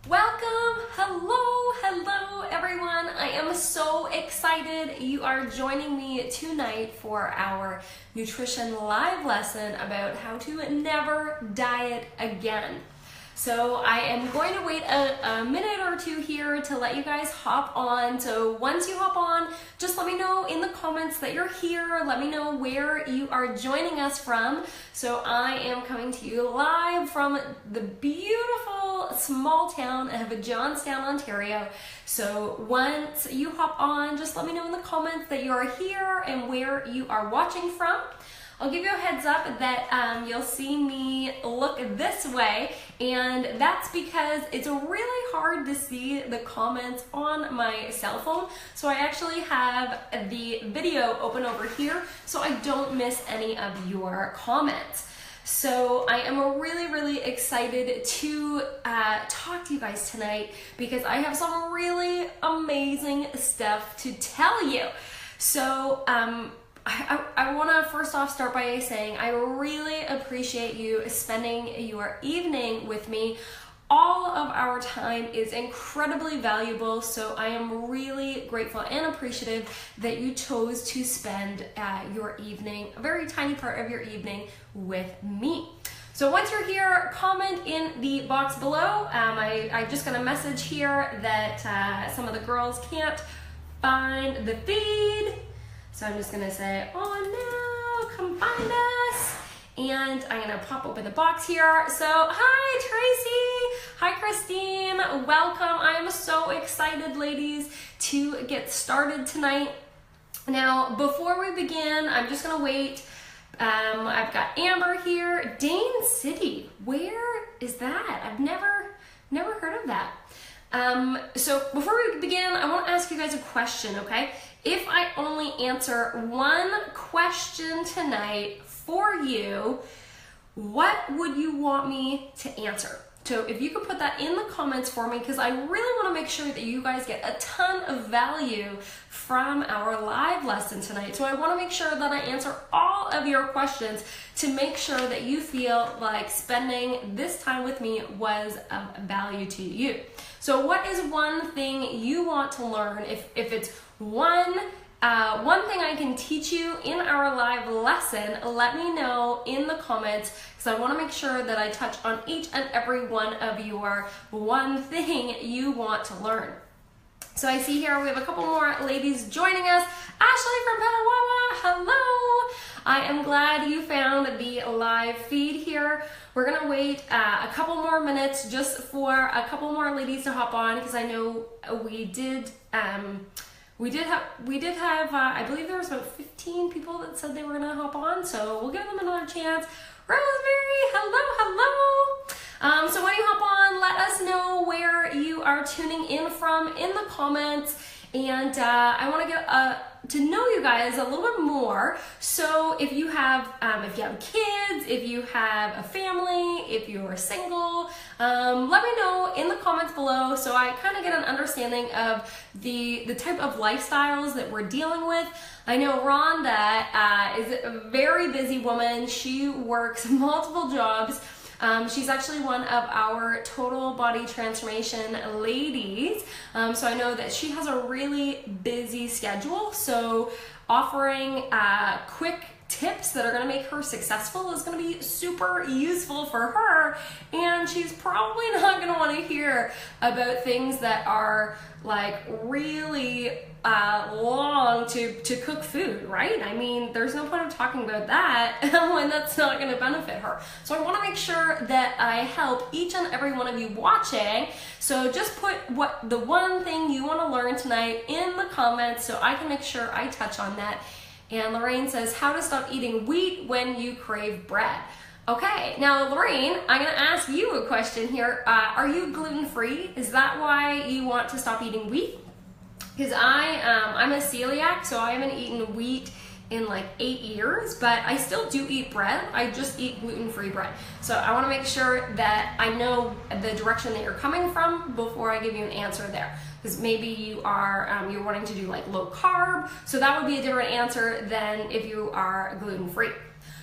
Welcome, hello everyone. I am so excited you are joining me tonight for our nutrition live lesson about how to never diet again. So I am going to wait a minute or two here to let you guys hop on. So once you hop on, just let me know in the comments that you're here. Let me know where you are joining us from. So I am coming to you live from the beautiful small town of Johnstown, Ontario. So once you hop on, just let me know in the comments that you are here and where you are watching from. I'll give you a heads up that you'll see me look this way, and that's because it's really hard to see the comments on my cell phone. So I actually have the video open over here so I don't miss any of your comments. So I am really excited to talk to you guys tonight because I have some really amazing stuff to tell you. So I want to first off start by saying I really appreciate you spending your evening with me. All of our time is incredibly valuable, so I am really grateful and appreciative that you chose to spend your evening, a very tiny part of your evening, with me. So once you're here, comment in the box below. I just got a message here that some of the girls can't find the feed. So I'm just gonna say, oh no, come find us. And I'm gonna pop open the box here. So hi Tracy, hi Christine, welcome. I am so excited, ladies, to get started tonight. Now, before we begin, I'm just gonna wait. I've got Amber here. Dane City, where is that? I've never heard of that. So before we begin, I wanna ask you guys a question, okay? If I only answer one question tonight for you, what would you want me to answer? So if you could put that in the comments for me, because I really want to make sure that you guys get a ton of value from our live lesson tonight. So I want to make sure that I answer all of your questions to make sure that you feel like spending this time with me was of value to you. So what is one thing you want to learn? If it's one thing I can teach you in our live lesson, let me know in the comments, because I want to make sure that I touch on each and every one of your one thing you want to learn. So I see here we have a couple more ladies joining us. Ashley from Petawawa, hello. I am glad you found the live feed here. We're gonna wait a couple more minutes just for a couple more ladies to hop on, because I know we did have I believe there was about 15 people that said they were gonna hop on, so we'll give them another chance. Rosemary, hello. So when you hop on, let us know where you are tuning in from in the comments, and I want to get to know you guys a little bit more. So if you have kids, if you have a family, if you're single, let me know in the comments below so I kind of get an understanding of the type of lifestyles that we're dealing with. I know Rhonda is a very busy woman. She works multiple jobs. She's actually one of our total body transformation ladies. So I know that she has a really busy schedule. So offering quick tips that are going to make her successful is going to be super useful for her. And she's probably not going to want to hear about things that are like really long to cook food, right? I mean, there's no point of talking about that when that's not going to benefit her. So I want to make sure that I help each and every one of you watching. So just put what the one thing you want to learn tonight in the comments so I can make sure I touch on that. And Lorraine says, how to stop eating wheat when you crave bread. Okay, now Lorraine, I'm gonna ask you a question here. Are you gluten-free? Is that why you want to stop eating wheat? Because I'm a celiac, so I haven't eaten wheat in like 8 years, but I still do eat bread. I just eat gluten-free bread. So I wanna make sure that I know the direction that you're coming from before I give you an answer there. Because maybe you are, you're wanting to do like low carb, so that would be a different answer than if you are gluten-free.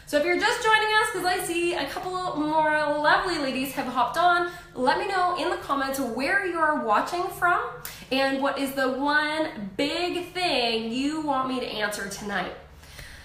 So if you're just joining us, because I see a couple more lovely ladies have hopped on, let me know in the comments where you are watching from and what is the one big thing you want me to answer tonight.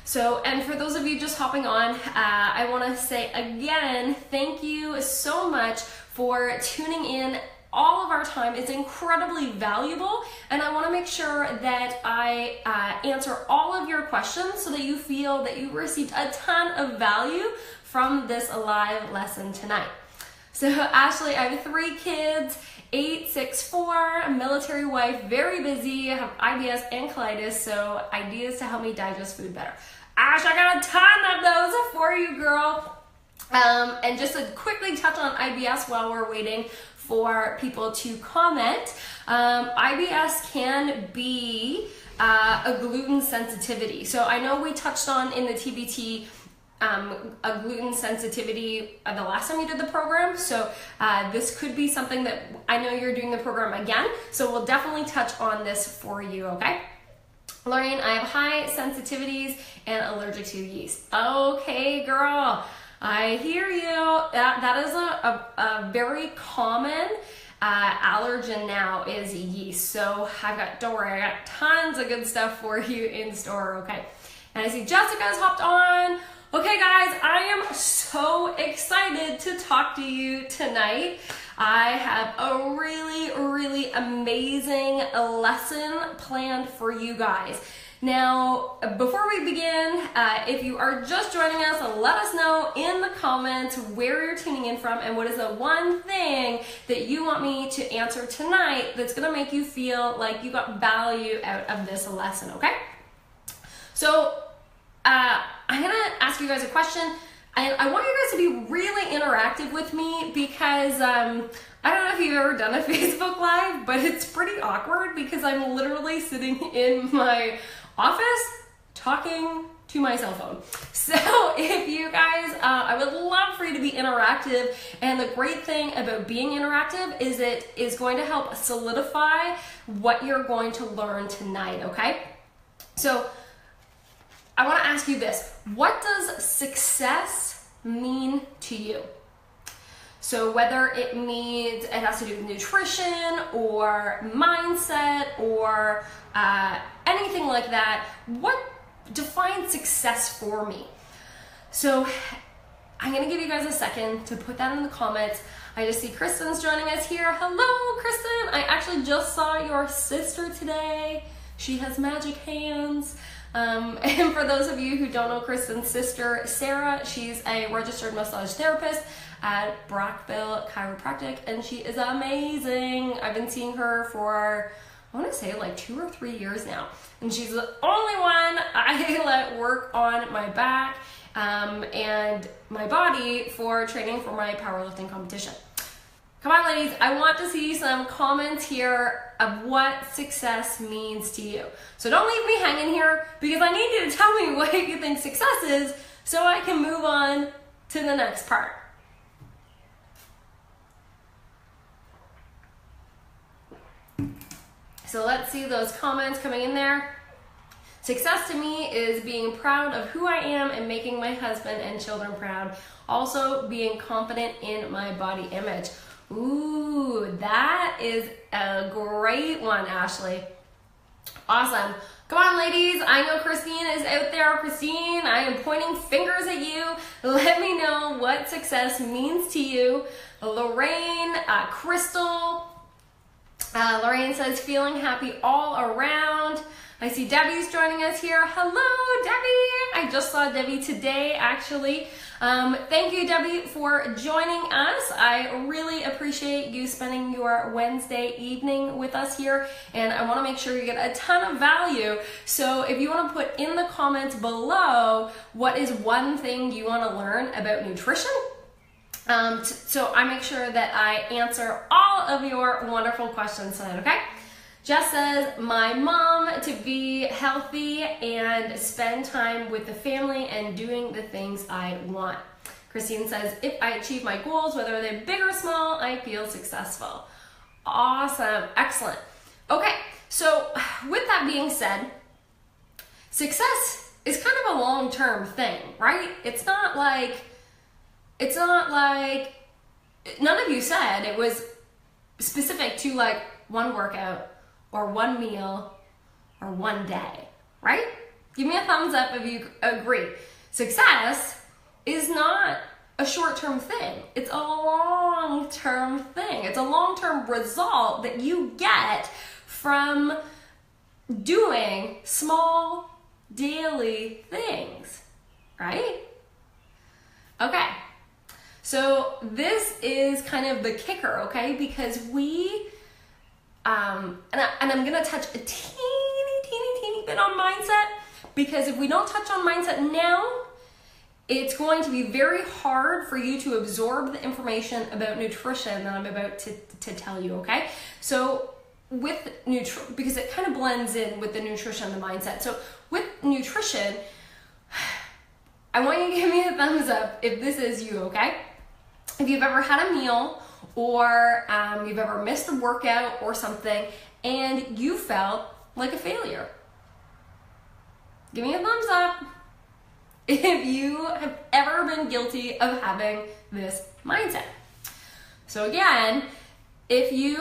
So, and for those of you just hopping on, I want to say again, thank you so much for tuning in. All of our time is incredibly valuable, and I want to make sure that I answer all of your questions so that you feel that you received a ton of value from this live lesson tonight. So Ashley, I have 3 kids, 8, 6, 4, military wife, very busy, have IBS and colitis, so ideas to help me digest food better. Ash, I got a ton of those for you, girl. And just to quickly touch on IBS while we're waiting for people to comment, IBS can be a gluten sensitivity. So I know we touched on in the TBT a gluten sensitivity the last time you did the program. So this could be something that I know you're doing the program again. So we'll definitely touch on this for you, okay? Lorraine, I have high sensitivities and allergic to yeast. Okay, girl. I hear you. That is a very common allergen now is yeast. So don't worry, I got tons of good stuff for you in store, okay? And I see Jessica's hopped on. Okay guys, I am so excited to talk to you tonight. I have a really amazing lesson planned for you guys. Now, before we begin, if you are just joining us, let us know in the comments where you're tuning in from and what is the one thing that you want me to answer tonight that's gonna make you feel like you got value out of this lesson, okay? So, I'm gonna ask you guys a question, and I want you guys to be really interactive with me because I don't know if you've ever done a Facebook Live, but it's pretty awkward because I'm literally sitting in my office talking to my cell phone. So if you guys, I would love for you to be interactive, and the great thing about being interactive is it is going to help solidify what you're going to learn tonight, okay? So I want to ask you this. What does success mean to you? So whether it means it has to do with nutrition or mindset or anything like that, what defines success for me? So I'm going to give you guys a second to put that in the comments. I just see Kristen's joining us here. Hello, Kristen. I actually just saw your sister today. She has magic hands. And for those of you who don't know Kristen's sister, Sarah, she's a registered massage therapist at Brockville Chiropractic, and she is amazing. I've been seeing her for, I want to say like 2 or 3 years now, and she's the only one I let work on my back and my body for training for my powerlifting competition. Come on, ladies, I want to see some comments here of what success means to you. So don't leave me hanging here because I need you to tell me what you think success is so I can move on to the next part. So let's see those comments coming in there. Success to me is being proud of who I am and making my husband and children proud. Also being confident in my body image. Ooh, that is a great one, Ashley. Awesome. Come on, ladies. I know Christine is out there. Christine, I am pointing fingers at you. Let me know what success means to you. Lorraine, Crystal. Lorraine says, feeling happy all around. I see Debbie's joining us here. Hello, Debbie. I just saw Debbie today, actually. Thank you, Debbie, for joining us. I really appreciate you spending your Wednesday evening with us here, and I want to make sure you get a ton of value. So if you want to put in the comments below what is one thing you want to learn about nutrition, so I make sure that I answer all of your wonderful questions tonight, okay? Jess says, my mom to be healthy and spend time with the family and doing the things I want. Christine says, if I achieve my goals, whether they're big or small, I feel successful. Awesome, excellent. Okay, so with that being said, success is kind of a long-term thing, right? It's not like, none of you said it was specific to like one workout or one meal or one day, right? Give me a thumbs up if you agree. Success is not a short-term thing. It's a long-term thing. It's a long-term result that you get from doing small daily things, right? Okay, so this is kind of the kicker, okay? Because we, and I'm gonna touch a teeny bit on mindset, because if we don't touch on mindset now, it's going to be very hard for you to absorb the information about nutrition that I'm about to tell you, okay? So with because it kind of blends in with the nutrition and the mindset. So with nutrition, I want you to give me a thumbs up if this is you, okay? If you've ever had a meal or you've ever missed a workout or something and you felt like a failure. Give me a thumbs up if you have ever been guilty of having this mindset. So again, if you've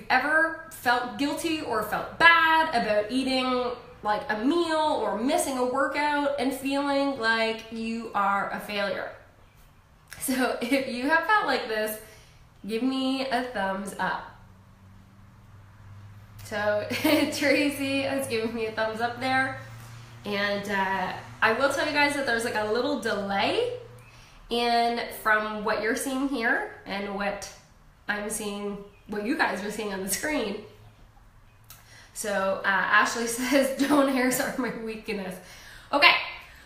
ever felt guilty or felt bad about eating like a meal or missing a workout and feeling like you are a failure. So if you have felt like this, give me a thumbs up. So Tracy has given me a thumbs up there. And I will tell you guys that there's like a little delay from what you're seeing here and what I'm seeing, what you guys are seeing on the screen. So Ashley says, don't hairs are my weakness. Okay,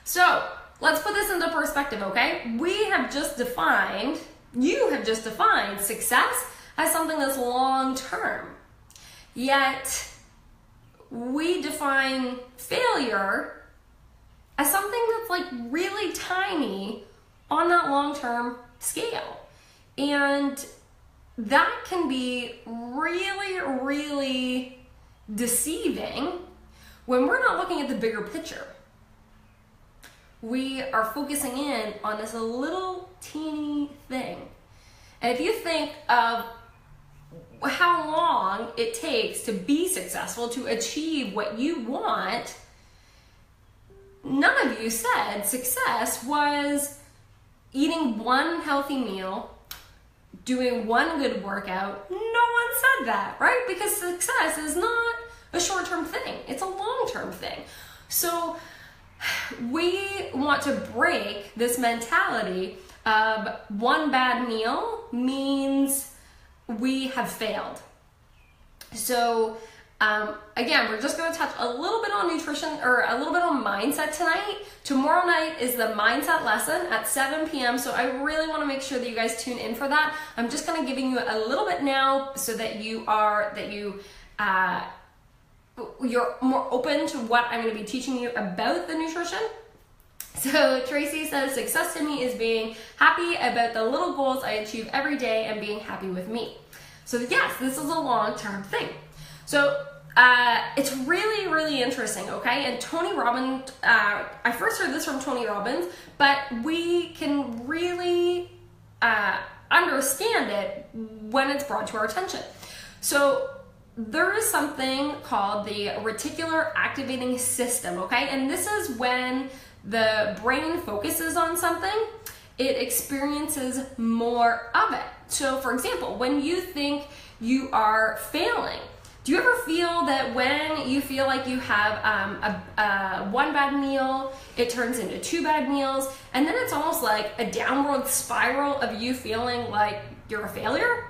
so let's put this into perspective, okay? You have just defined success as something that's long-term. Yet, we define failure as something that's like really tiny on that long-term scale. And that can be really, really deceiving when we're not looking at the bigger picture. We are focusing in on this little teeny thing. And if you think of how long it takes to be successful, to achieve what you want, none of you said success was eating one healthy meal, doing one good workout. No one said that, right? Because success is not a short-term thing. It's a long-term thing. So we want to break this mentality of one bad meal means we have failed. So again, we're just going to touch a little bit on nutrition or a little bit on mindset tonight. Tomorrow night is the mindset lesson at 7 p.m. So I really want to make sure that you guys tune in for that. I'm just kind of giving you a little bit now so that you're more open to what I'm going to be teaching you about the nutrition. So Tracy says, success to me is being happy about the little goals I achieve every day and being happy with me. So yes, this is a long-term thing. So it's really, really interesting, okay? And Tony Robbins, I first heard this from Tony Robbins, but we can really understand it when it's brought to our attention. So there is something called the reticular activating system, okay? And this is when the brain focuses on something, it experiences more of it. So for example, when you think you are failing, do you ever feel that when you feel like you have one bad meal, it turns into two bad meals, and then it's almost like a downward spiral of you feeling like you're a failure?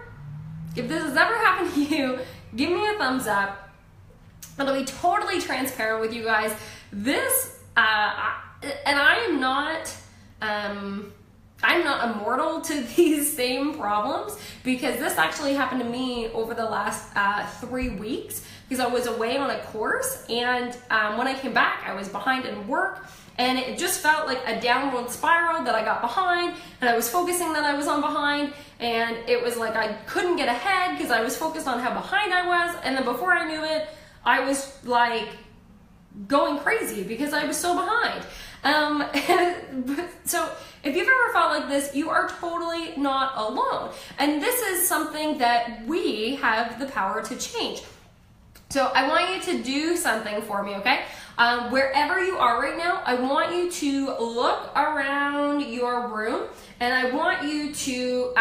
If this has ever happened to you, give me a thumbs up. I'll be totally transparent with you guys. This, and I'm not immortal to these same problems, because this actually happened to me over the last 3 weeks, because I was away on a course, and when I came back I was behind in work, and it just felt like a downward spiral that I got behind, and I was focusing that I was on behind, and it was like I couldn't get ahead because I was focused on how behind I was, and then before I knew it I was like going crazy because I was so behind. So if you've ever felt like this, you are totally not alone. And this is something that we have the power to change. So I want you to do something for me, okay? Wherever you are right now, I want you to look around your room and I want you to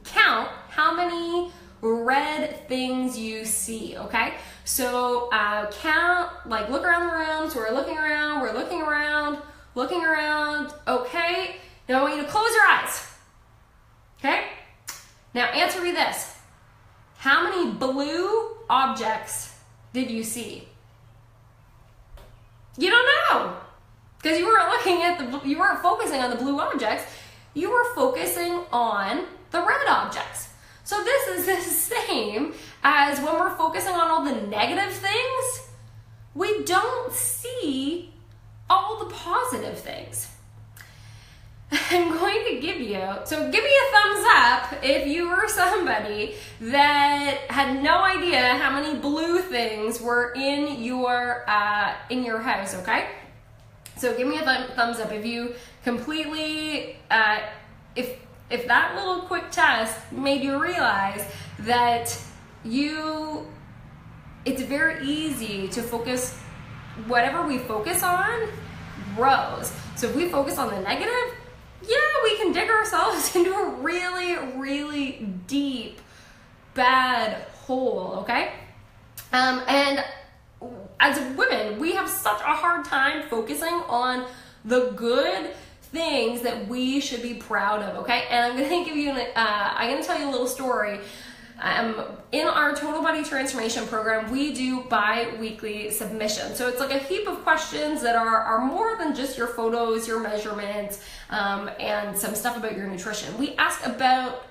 count how many red things you see, okay? So count, like look around the room. So we're looking around, looking around, okay? Now I want you to close your eyes, okay? Now answer me this. How many blue objects did you see? You don't know, because you weren't looking at you weren't focusing on the blue objects, you were focusing on the red objects. So this is the same as when we're focusing on all the negative things, we don't see all the positive things. I'm going to give you a thumbs up if you were somebody that had no idea how many blue things were in your house, okay? So give me a thumbs up if you completely, if that little quick test made you realize that it's very easy to focus, whatever we focus on grows. So if we focus on the negative, yeah, we can dig ourselves into a really, really deep, bad hole, okay? And as women, we have such a hard time focusing on the good things that we should be proud of, okay? And I'm gonna give you, I'm gonna tell you a little story. In our Total Body Transformation program, we do bi-weekly submissions. So it's like a heap of questions that are more than just your photos, your measurements, and some stuff about your nutrition. We ask about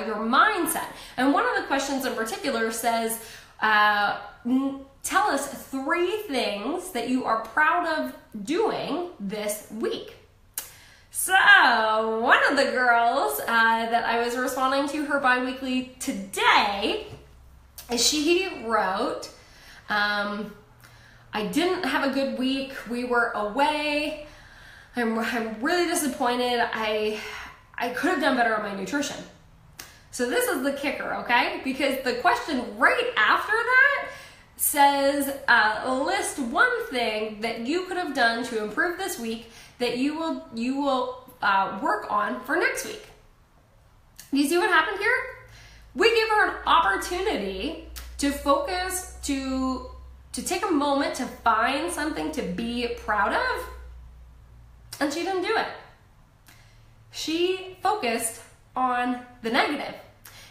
your mindset. And one of the questions in particular says, tell us 3 things that you are proud of doing this week. So one of the girls that I was responding to her bi-weekly today, she wrote, I didn't have a good week. We were away. I'm really disappointed. I could have done better on my nutrition. So this is the kicker, okay? Because the question right after that says, list one thing that you could have done to improve this week that you will work on for next week. Do you see what happened here? We gave her an opportunity to focus, to take a moment to find something to be proud of, and she didn't do it. She focused on the negative.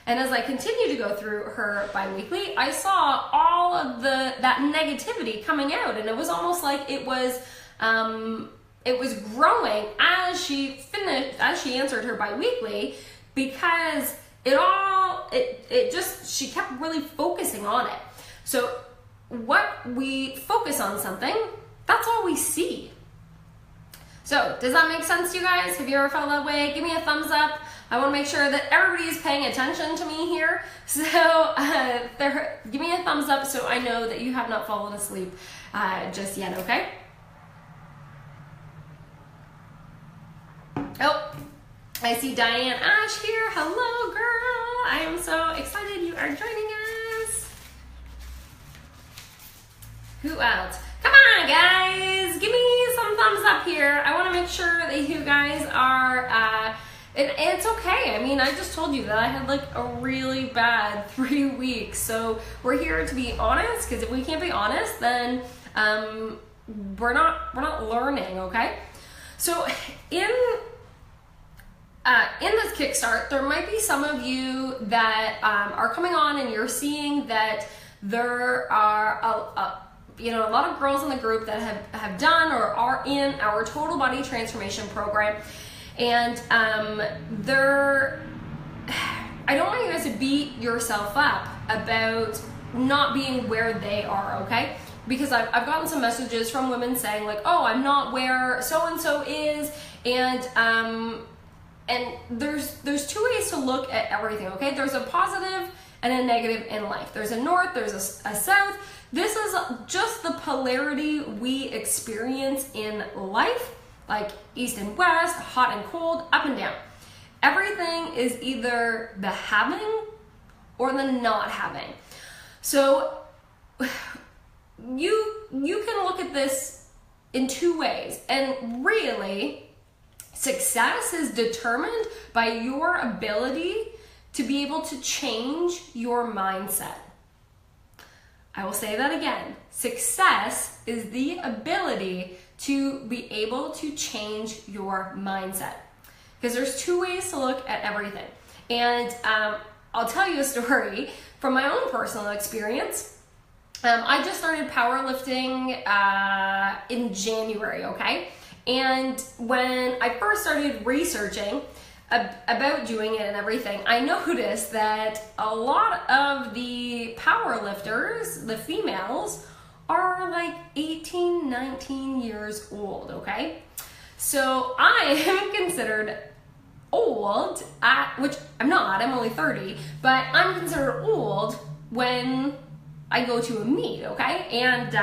And as I continued to go through her bi-weekly, I saw all of that negativity coming out, and it was almost like it was growing as she answered her bi-weekly, because she kept really focusing on it. So what we focus on something, that's all we see. So does that make sense to you guys? Have you ever felt that way? Give me a thumbs up. I want to make sure that everybody is paying attention to me here. So give me a thumbs up so I know that you have not fallen asleep just yet, okay? Oh, I see Diane Ash here. Hello, girl. I am so excited you are joining us. Who else? Come on, guys. Give me some thumbs up here. I want to make sure that you guys are... it's okay. I mean, I just told you that I had like a really bad 3 weeks. So we're here to be honest, because if we can't be honest, then we're not learning, okay? So in this Kickstart, there might be some of you that are coming on and you're seeing that there are a lot of girls in the group that have done or are in our Total Body Transformation program. And I don't want you guys to beat yourself up about not being where they are, okay? Because I've gotten some messages from women saying like, oh, I'm not where so-and-so is, and and there's two ways to look at everything, okay? There's a positive and a negative in life. There's a north, there's a south. This is just the polarity we experience in life, like east and west, hot and cold, up and down. Everything is either the having or the not having. So you can look at this in two ways, and really success is determined by your ability to be able to change your mindset. I will say that again. Success is the ability to be able to change your mindset. Because there's two ways to look at everything. And I'll tell you a story from my own personal experience. I just started powerlifting in January, okay? And when I first started researching about doing it and everything, I noticed that a lot of the powerlifters, the females, are like 18, 19 years old, okay? So I am considered old, which I'm not, I'm only 30, but I'm considered old when I go to a meet, okay? And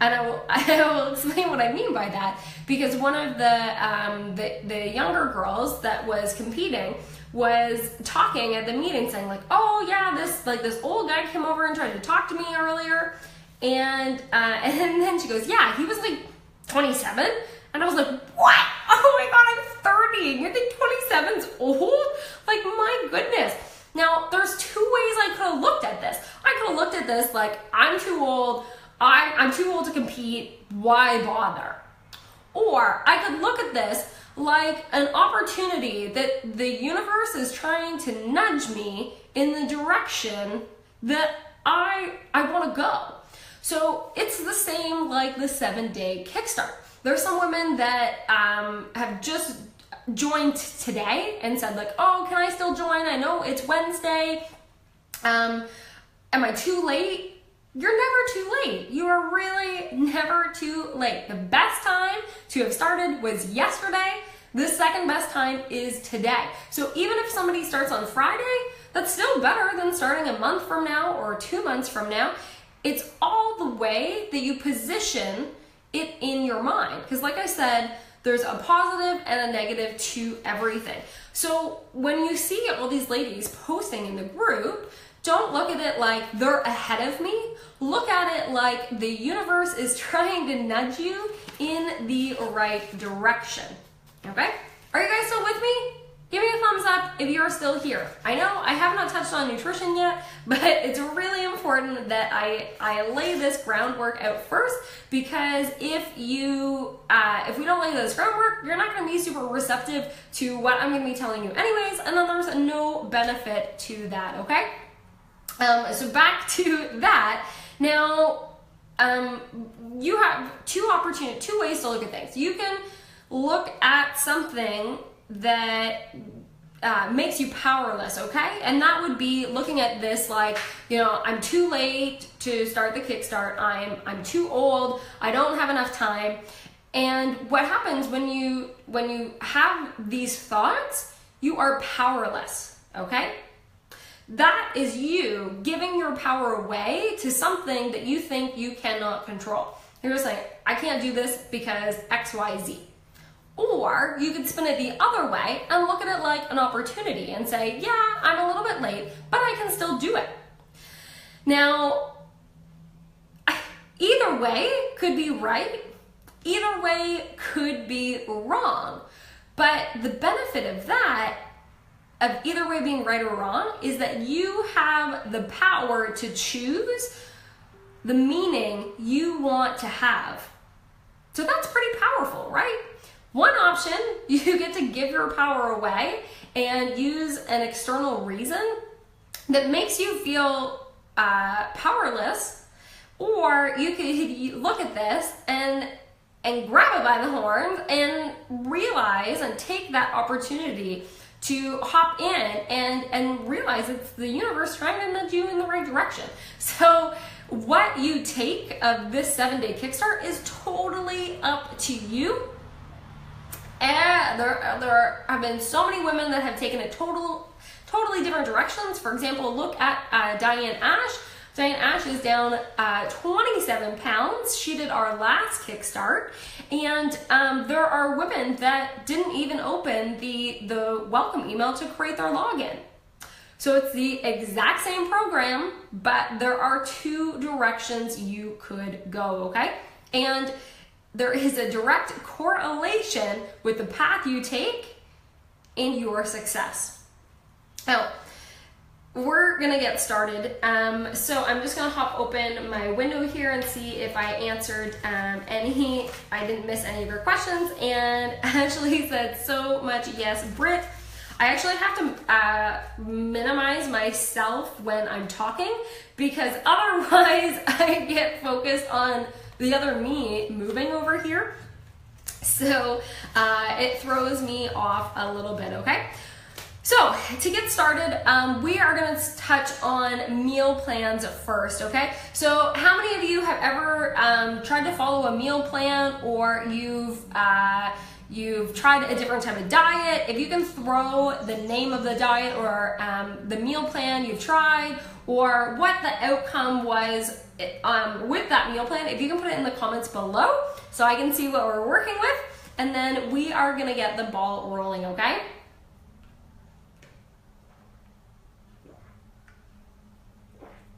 I will explain what I mean by that, because one of the younger girls that was competing was talking at the meeting, saying like, oh yeah, this old guy came over and tried to talk to me earlier, and then she goes, yeah, he was like 27, and I was like, what? Oh my god, I'm 30, and you think 27's old? Like, my goodness. Now, there's two ways I could have looked at this. I could have looked at this like, I'm too old, I'm too old to compete, why bother? Or I could look at this like an opportunity that the universe is trying to nudge me in the direction that I want to go. So it's the same like the 7-day Kickstart. There's some women that have just joined today and said like, oh, can I still join? I know it's Wednesday. Am I too late? You're never too late. You are really never too late. The best time to have started was yesterday. The second best time is today. So even if somebody starts on Friday, that's still better than starting a month from now or 2 months from now. It's all the way that you position it in your mind. Because like I said, there's a positive and a negative to everything. So when you see all these ladies posting in the group, don't look at it like they're ahead of me. Look at it like the universe is trying to nudge you in the right direction. Okay? Are you guys still with me? Give me a thumbs up if you're still here. I know I have not touched on nutrition yet, but it's really important that I lay this groundwork out first, because if we don't lay this groundwork, you're not going to be super receptive to what I'm going to be telling you anyways, and then there's no benefit to that, okay? So back to that. Now, you have two ways to look at things. You can look at something that makes you powerless, okay? And that would be looking at this like, you know, I'm too late to start the Kickstart. I'm too old. I don't have enough time. And what happens when you have these thoughts, you are powerless, okay? That is you giving your power away to something that you think you cannot control. You're just like, I can't do this because X, Y, Z. Or you could spin it the other way and look at it like an opportunity and say, yeah, I'm a little bit late, but I can still do it. Now, either way could be right, either way could be wrong. But the benefit of that, of either way being right or wrong, is that you have the power to choose the meaning you want to have. So that's pretty powerful, right? One option, you get to give your power away and use an external reason that makes you feel powerless, or you could look at this and grab it by the horns and realize and take that opportunity to hop in and realize it's the universe trying to nudge you in the right direction. So what you take of this 7-day Kickstart is totally up to you. There have been so many women that have taken it totally different directions. For example, look at Diane Ash. Diane Ash is down 27 pounds. She did our last Kickstart. And there are women that didn't even open the welcome email to create their login. So it's the exact same program, but there are two directions you could go, okay? And there is a direct correlation with the path you take and your success. Now, we're gonna get started. So I'm just gonna hop open my window here and see if I answered I didn't miss any of your questions. And Ashley said so much yes. Britt, I actually have to minimize myself when I'm talking because otherwise I get focused on the other me moving over here. So it throws me off a little bit, okay? So to get started, we are gonna touch on meal plans first, okay? So how many of you have ever tried to follow a meal plan, or you've tried a different type of diet? If you can throw the name of the diet or the meal plan you've tried, or what the outcome was with that meal plan, if you can put it in the comments below so I can see what we're working with, and then we are gonna get the ball rolling, okay?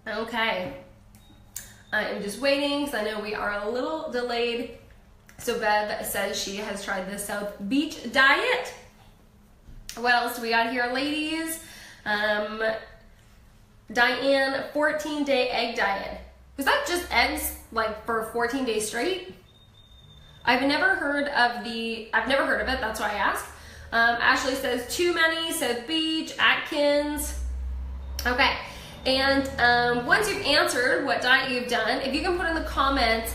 Okay, I am just waiting because I know we are a little delayed. So Bev says she has tried the South Beach diet. What else do we got here, ladies? Diane, 14-day egg diet. Was that just eggs like for 14 days straight? I've never heard of it, that's why I asked. Ashley says too many, South Beach, Atkins. Okay. And once you've answered what diet you've done, if you can put in the comments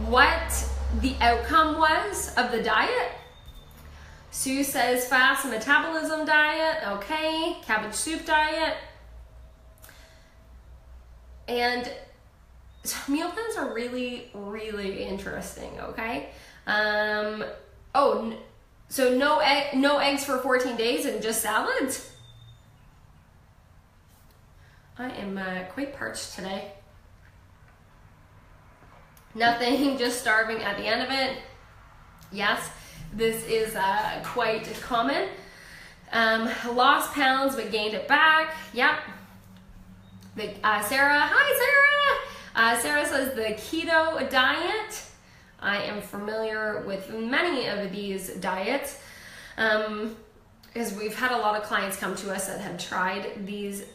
what the outcome was of the diet. Sue says fast metabolism diet, okay, cabbage soup diet. And meal plans are really, really interesting, okay? So no eggs for 14 days and just salads? I am quite parched today. Nothing, just starving at the end of it. Yes, this is quite common. Lost pounds but gained it back. Yep. Sarah, hi Sarah. Sarah says the keto diet. I am familiar with many of these diets because we've had a lot of clients come to us that have tried these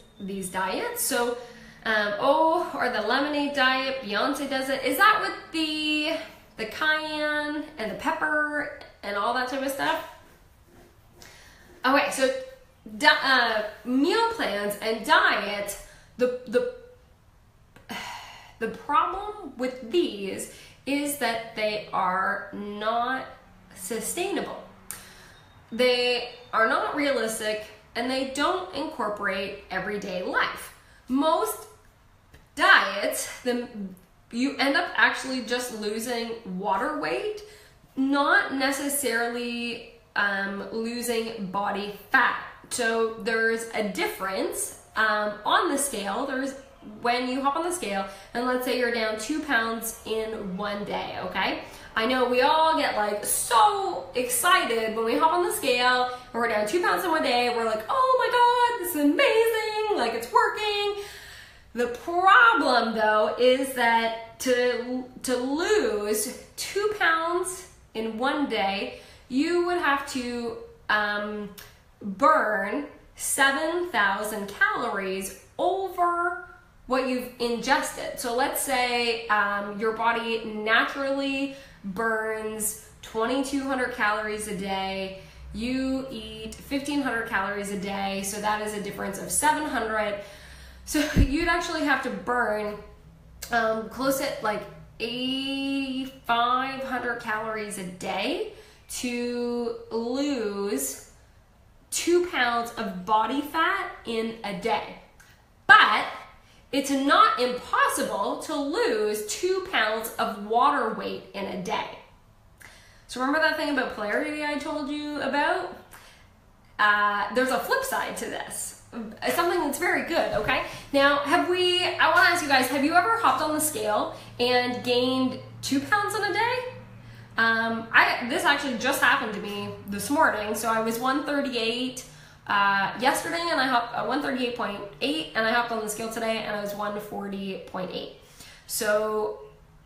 diets. So, or the lemonade diet, Beyonce does it. Is that with the cayenne and the pepper and all that type of stuff? Okay, so meal plans and diet, the problem with these is that they are not sustainable. They are not realistic, and they don't incorporate everyday life. Most diets, you end up actually just losing water weight, not necessarily losing body fat. So there's a difference on the scale. When you hop on the scale, and let's say you're down 2 pounds in one day, okay? I know we all get like so excited when we hop on the scale and we're down 2 pounds in one day. We're like, oh my God, this is amazing. Like it's working. The problem though is that to lose 2 pounds in one day, you would have to burn 7,000 calories over what you've ingested. So let's say your body naturally burns 2,200 calories a day. You eat 1,500 calories a day, so that is a difference of 700. So you'd actually have to burn close at like 8,500 calories a day to lose 2 pounds of body fat in a day. But it's not impossible to lose 2 pounds of water weight in a day. So remember that thing about polarity I told you about? There's a flip side to this. Something that's very good, okay? Now, I want to ask you guys, have you ever hopped on the scale and gained 2 pounds in a day? This actually just happened to me this morning. So I was 138 yesterday, and I hopped 138.8, and I hopped on the scale today, and I was 140.8. So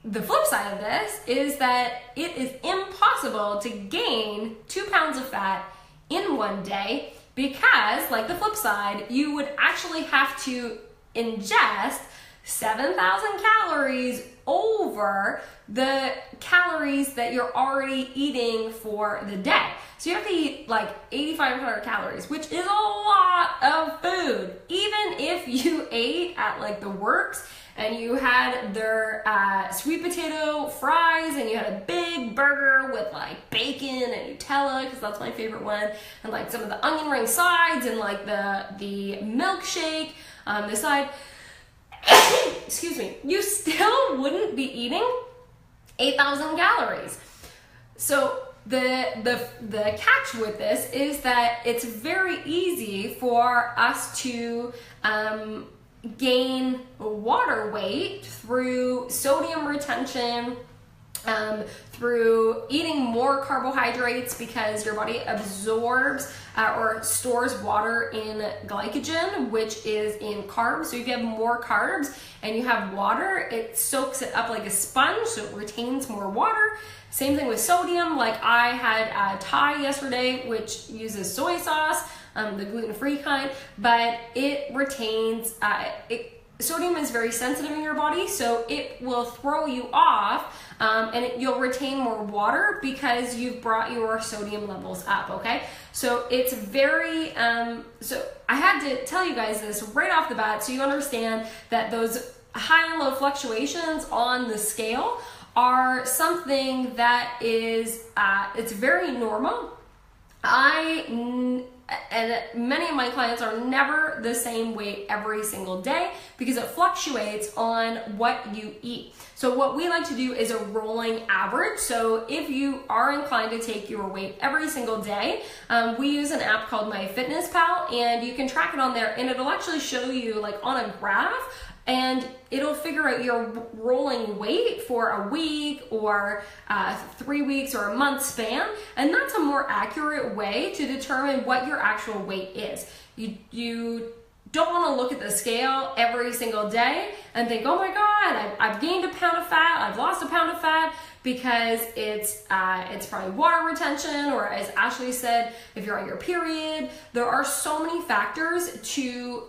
the flip side of this is that it is impossible to gain 2 pounds of fat in one day, because, like the flip side, you would actually have to ingest 7,000 calories over the calories that you're already eating for the day. So you have to eat like 8,500 calories, which is a lot of food. Even if you ate at like the Works and you had their sweet potato fries and you had a big burger with like bacon and Nutella, because that's my favorite one, and like some of the onion ring sides and like the milkshake on the side, excuse me, you still wouldn't be eating 8,000 calories. So the catch with this is that it's very easy for us to gain water weight through sodium retention, through eating more carbohydrates, because your body absorbs or stores water in glycogen, which is in carbs. So if you have more carbs and you have water, it soaks it up like a sponge, so it retains more water. Same thing with sodium. Like I had Thai yesterday, which uses soy sauce, the gluten-free kind, but it retains, sodium is very sensitive in your body, so it will throw you off, and you'll retain more water because you've brought your sodium levels up, okay? So it's very, so I had to tell you guys this right off the bat so you understand that those high and low fluctuations on the scale are something that is, it's very normal. And many of my clients are never the same weight every single day because it fluctuates on what you eat. So what we like to do is a rolling average. So if you are inclined to take your weight every single day, we use an app called MyFitnessPal, and you can track it on there, and it'll actually show you like on a graph, and it'll figure out your rolling weight for a week or 3 weeks or a month span. And that's a more accurate way to determine what your actual weight is. You don't want to look at the scale every single day and think, oh my God, I've gained a pound of fat, I've lost a pound of fat, because it's probably water retention, or as Ashley said, if you're on your period. There are so many factors to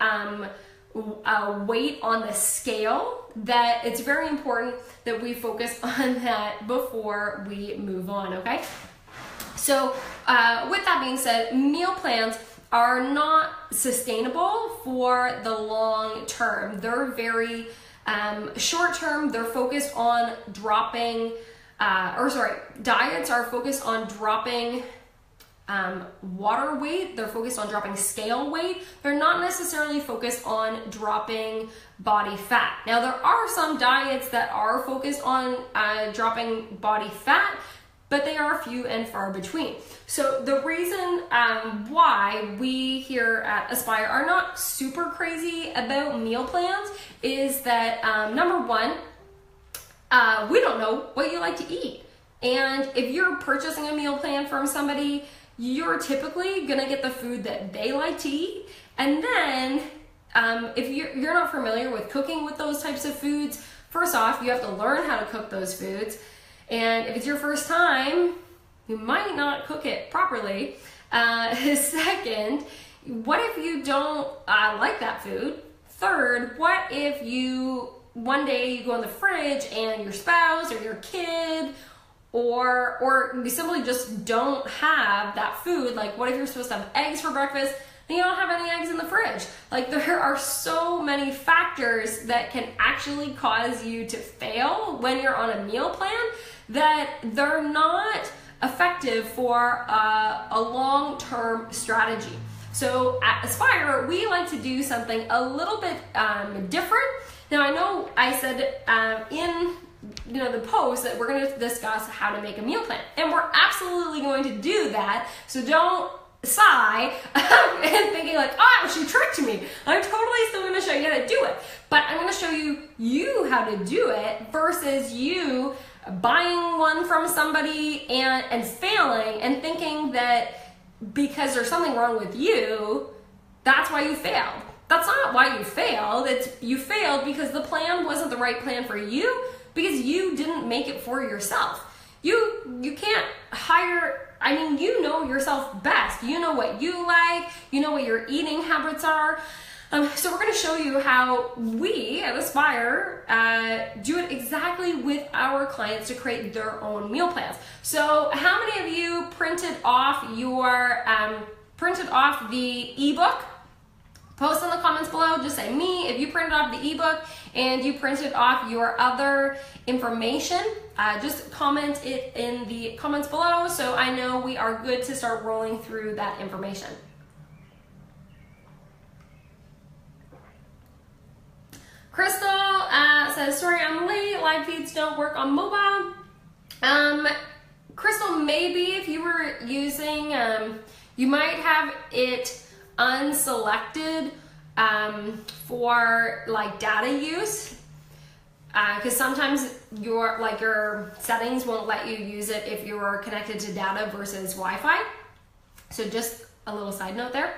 weight on the scale that it's very important that we focus on that before we move on, okay? So with that being said, meal plans are not sustainable for the long term. They're very short term. They're focused on dropping, diets are focused on dropping water weight. They're focused on dropping scale weight. They're not necessarily focused on dropping body fat. Now, there are some diets that are focused on dropping body fat, but they are few and far between. So the reason why we here at Aspire are not super crazy about meal plans is that number one, we don't know what you like to eat. And if you're purchasing a meal plan from somebody, you're typically gonna get the food that they like to eat. And then if you're not familiar with cooking with those types of foods, first off, you have to learn how to cook those foods. And if it's your first time, you might not cook it properly. Second, what if you don't like that food? Third, what if one day you go in the fridge and your spouse or your kid or you simply just don't have that food? Like, what if you're supposed to have eggs for breakfast and you don't have any eggs in the fridge? Like, there are so many factors that can actually cause you to fail when you're on a meal plan that they're not effective for a long-term strategy. So at Aspire, we like to do something a little bit different. Now, I know I said in the post that we're going to discuss how to make a meal plan. And we're absolutely going to do that. So don't sigh and thinking like, oh, she tricked me. I'm totally still going to show you how to do it. But I'm going to show you how to do it versus you buying one from somebody and failing and thinking that because there's something wrong with you, that's why you failed. That's not why you failed. You failed because the plan wasn't the right plan for you, because you didn't make it for yourself. You can't hire, you know yourself best. You know what you like, you know what your eating habits are. So we're going to show you how we at Aspire do it exactly with our clients to create their own meal plans. So how many of you printed off the ebook? Post in the comments below, just say me if you printed off the ebook and you printed off your other information. Just comment it in the comments below so I know we are good to start rolling through that information. Crystal says, sorry I'm late, live feeds don't work on mobile. Crystal, maybe if you were using, you might have it unselected for like data use, because sometimes your settings won't let you use it if you're connected to data versus Wi-Fi. So just a little side note there.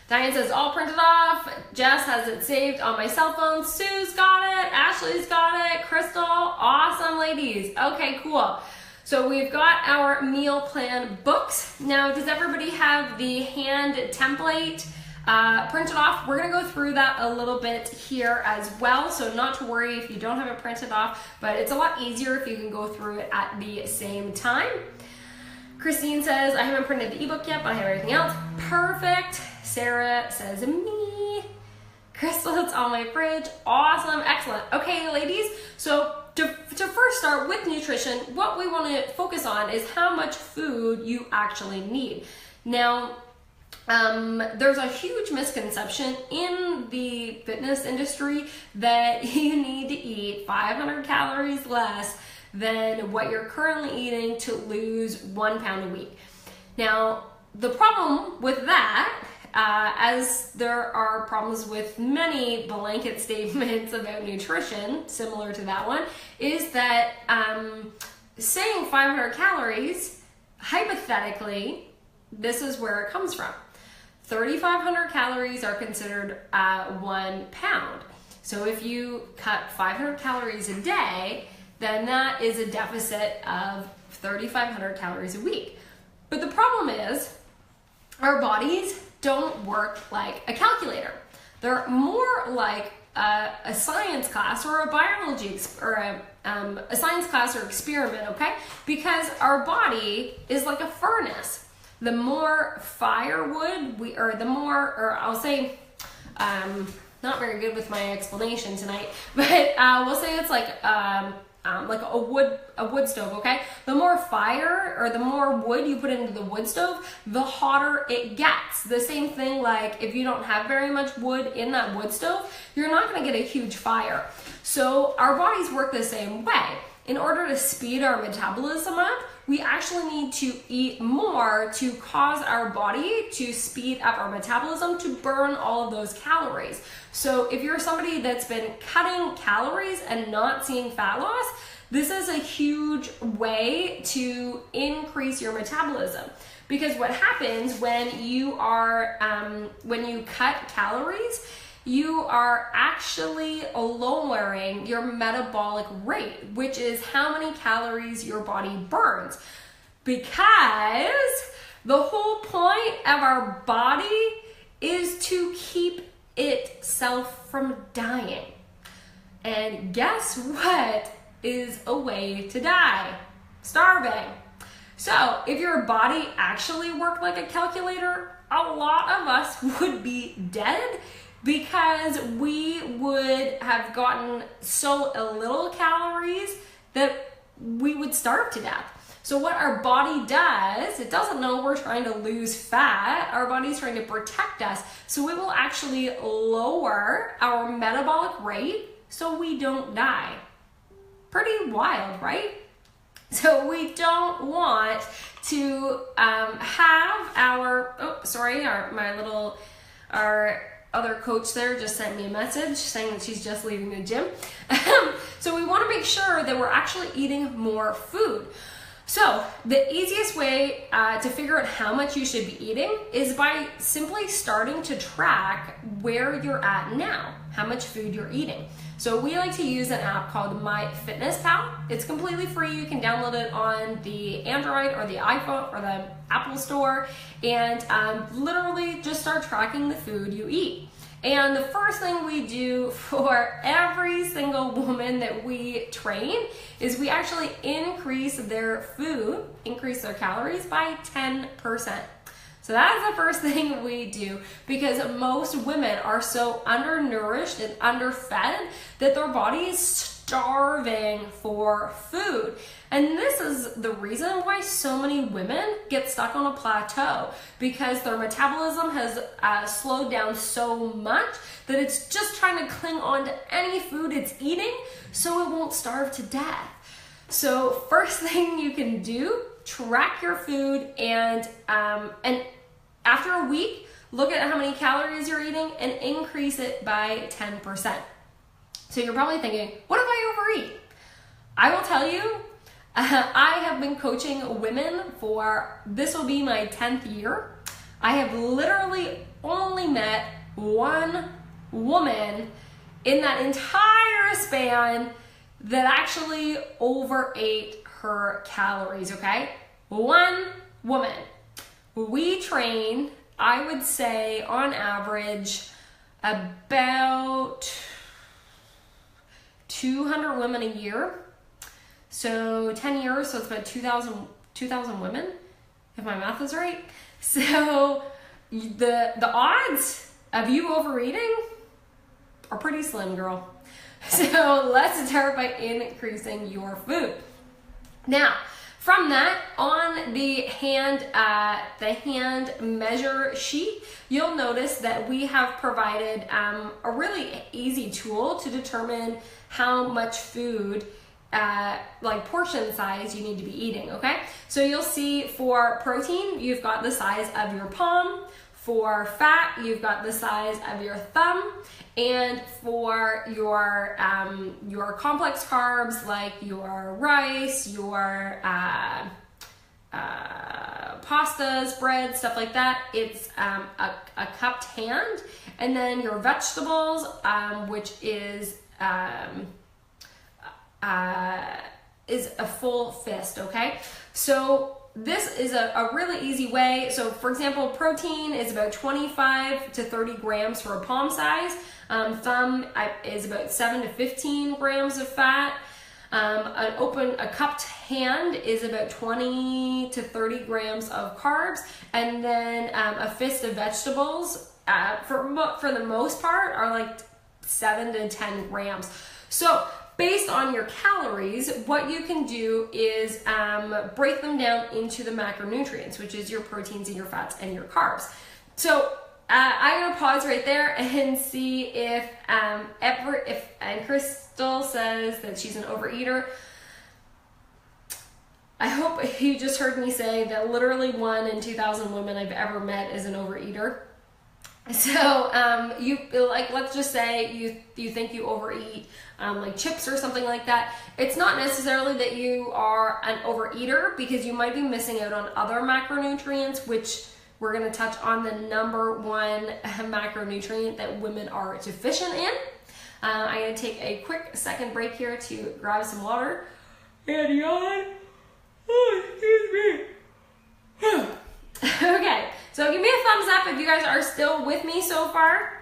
Diane says all printed off. Jess has it saved on my cell phone. Sue's got it. Ashley's got it. Crystal, awesome ladies. Okay, cool. So we've got our meal plan books. Now, does everybody have the hand template printed off? We're gonna go through that a little bit here as well. So not to worry if you don't have it printed off, but it's a lot easier if you can go through it at the same time. Christine says, I haven't printed the ebook yet, but I have everything else. Perfect. Sarah says, me. Crystal, it's on my fridge. Awesome, excellent. Okay, ladies, so to first start with nutrition, what we want to focus on is how much food you actually need. Now, there's a huge misconception in the fitness industry that you need to eat 500 calories less than what you're currently eating to lose 1 pound a week. Now, the problem with that, as there are problems with many blanket statements about nutrition, similar to that one, is that saying 500 calories, hypothetically, this is where it comes from. 3,500 calories are considered 1 pound. So if you cut 500 calories a day, then that is a deficit of 3,500 calories a week. But the problem is, our bodies don't work like a calculator. They're more like a science class or a biology or a science class or experiment, okay? Because our body is like a furnace. The more firewood I'll say, not very good with my explanation tonight, but we'll say it's like a wood stove, okay? The more fire or the more wood you put into the wood stove, the hotter it gets. The same thing, like if you don't have very much wood in that wood stove, you're not gonna get a huge fire. So our bodies work the same way. In order to speed our metabolism up, we actually need to eat more to cause our body to speed up our metabolism to burn all of those calories. So if you're somebody that's been cutting calories and not seeing fat loss, this is a huge way to increase your metabolism. Because what happens when you cut calories, you are actually lowering your metabolic rate, which is how many calories your body burns. Because the whole point of our body is to keep itself from dying. And guess what is a way to die? Starving. So if your body actually worked like a calculator, a lot of us would be dead, because we would have gotten so little calories that we would starve to death. So what our body does, it doesn't know we're trying to lose fat. Our body's trying to protect us. So it will actually lower our metabolic rate so we don't die. pretty wild, right? So we don't want to have our other coach there just sent me a message saying that she's just leaving the gym. So we want to make sure that we're actually eating more food. So the easiest way to figure out how much you should be eating is by simply starting to track where you're at now, how much food you're eating. So we like to use an app called MyFitnessPal. It's completely free. You can download it on the Android or the iPhone or the Apple Store, and literally just start tracking the food you eat. And the first thing we do for every single woman that we train is we actually increase their calories by 10%. So that is the first thing we do, because most women are so undernourished and underfed that their body is starving for food. And this is the reason why so many women get stuck on a plateau, because their metabolism has slowed down so much that it's just trying to cling on to any food it's eating so it won't starve to death. So first thing you can do, track your food, and after a week, look at how many calories you're eating and increase it by 10%. So you're probably thinking, what if I overeat? I will tell you, I have been coaching women for, this will be my 10th year. I have literally only met one woman in that entire span that actually overate her calories, okay? One woman. We train, I would say, on average, about 200 women a year. So 10 years, so it's about 2,000 women, if my math is right. So the odds of you overeating are pretty slim, girl. So let's start by increasing your food. Now, from that, on the hand measure sheet, you'll notice that we have provided a really easy tool to determine how much food, like portion size, you need to be eating, okay? So you'll see for protein, you've got the size of your palm. For fat, you've got the size of your thumb. And for your complex carbs, like your rice, your pastas, bread, stuff like that, it's a cupped hand. And then your vegetables, which is a full fist, okay? So this is a really easy way. So for example, protein is about 25 to 30 grams for a palm size. Thumb is about 7 to 15 grams of fat. A cupped hand is about 20 to 30 grams of carbs. And then a fist of vegetables, for the most part, are like 7 to 10 grams. So based on your calories, what you can do is break them down into the macronutrients, which is your proteins and your fats and your carbs. So I'm gonna pause right there and see if and Crystal says that she's an overeater. I hope you just heard me say that literally 1 in 2,000 women I've ever met is an overeater. So let's just say you think you overeat like chips or something like that. It's not necessarily that you are an overeater, because you might be missing out on other macronutrients, which we're going to touch on the number one macronutrient that women are deficient in. I'm going to take a quick second break here to grab some water and yawn. Oh, excuse me. Okay, so give me a thumbs up if you guys are still with me so far.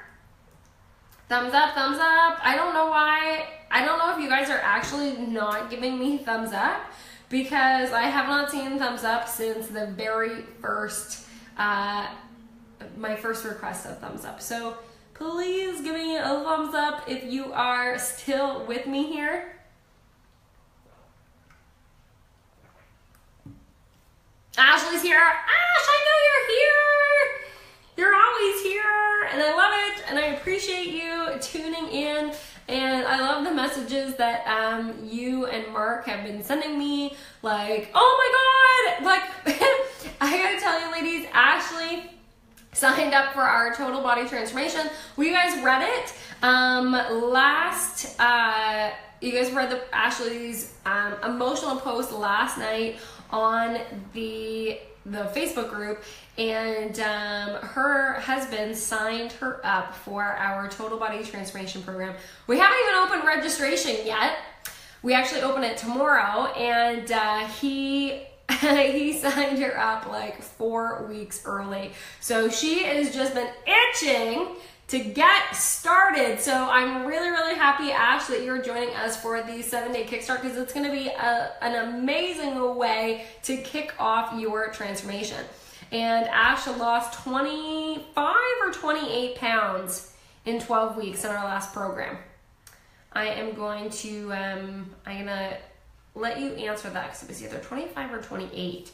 Thumbs up, thumbs up. I don't know why. I don't know if you guys are actually not giving me thumbs up, because I have not seen thumbs up since the very first, my first request of thumbs up. So please give me a thumbs up if you are still with me here. Ashley's here. Ash, I know you're here. You're always here, and I love it, and I appreciate you tuning in. And I love the messages that you and Mark have been sending me, like, oh my God, like, I gotta tell you ladies, Ashley signed up for our total body transformation. Well, you guys read it you guys read Ashley's emotional post last night on the Facebook group, and her husband signed her up for our total body transformation program. We haven't even opened registration yet. We actually open it tomorrow, and he signed her up like 4 weeks early. So she has just been itching to get started. So I'm really, really happy, Ash, that you're joining us for the 7-day Kickstart, because it's going to be an amazing way to kick off your transformation. And Ash lost 25 or 28 pounds in 12 weeks in our last program. I am going to let you answer that, because it was either 25 or 28.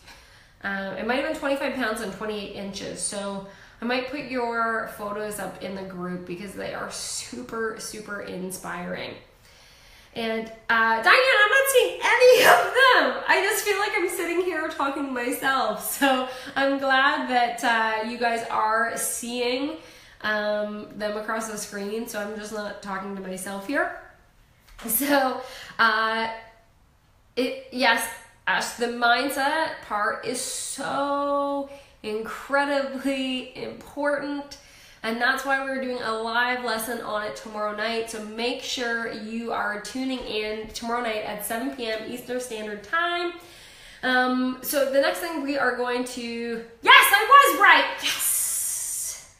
It might have been 25 pounds and 28 inches. So I might put your photos up in the group, because they are super, super inspiring. And Diane, I'm not seeing any of them. I just feel like I'm sitting here talking to myself. So I'm glad that you guys are seeing them across the screen. So I'm just not talking to myself here. So yes, Ash, the mindset part is so incredibly important, and that's why we're doing a live lesson on it tomorrow night. So make sure you are tuning in tomorrow night at 7 p.m. Eastern Standard Time. So the next thing we are going to, yes, I was right, yes,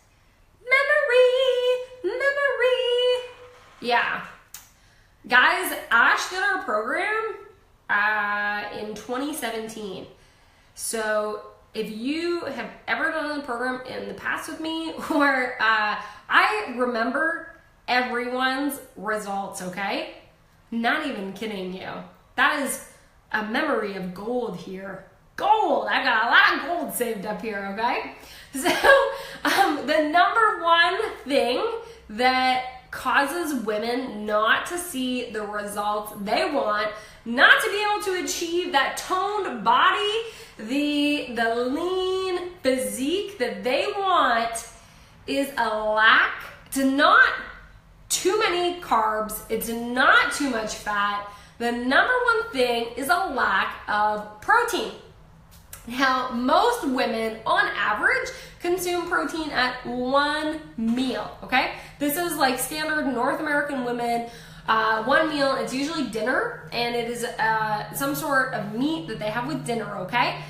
memory, yeah, guys, Ash did our program in 2017. So if you have ever done the program in the past with me, or I remember everyone's results, okay? Not even kidding you. That is a memory of gold here. Gold! I got a lot of gold saved up here, okay? So the number one thing that causes women not to see the results they want, not to be able to achieve that toned body, the lean physique that they want, is a lack. It's not too many carbs, it's not too much fat. The number one thing is a lack of protein. Now, most women on average consume protein at one meal, okay? This is like standard North American women. One meal, it's usually dinner, and it is some sort of meat that they have with dinner, okay?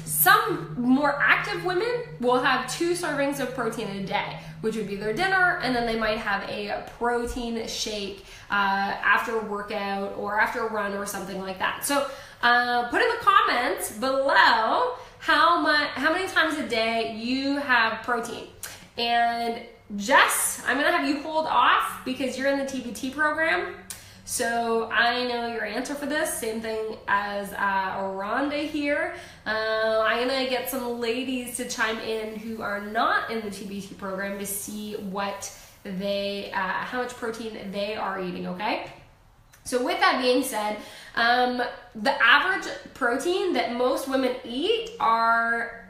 Some more active women will have 2 servings of protein a day, which would be their dinner, and then they might have a protein shake after a workout or after a run or something like that. So put in the comments below how many times a day you have protein. And Jess, I'm gonna have you hold off because you're in the TBT program. So I know your answer for this. Same thing as Rhonda here. I'm gonna get some ladies to chime in who are not in the TBT program to see what how much protein they are eating, okay? So with that being said, the average protein that most women eat or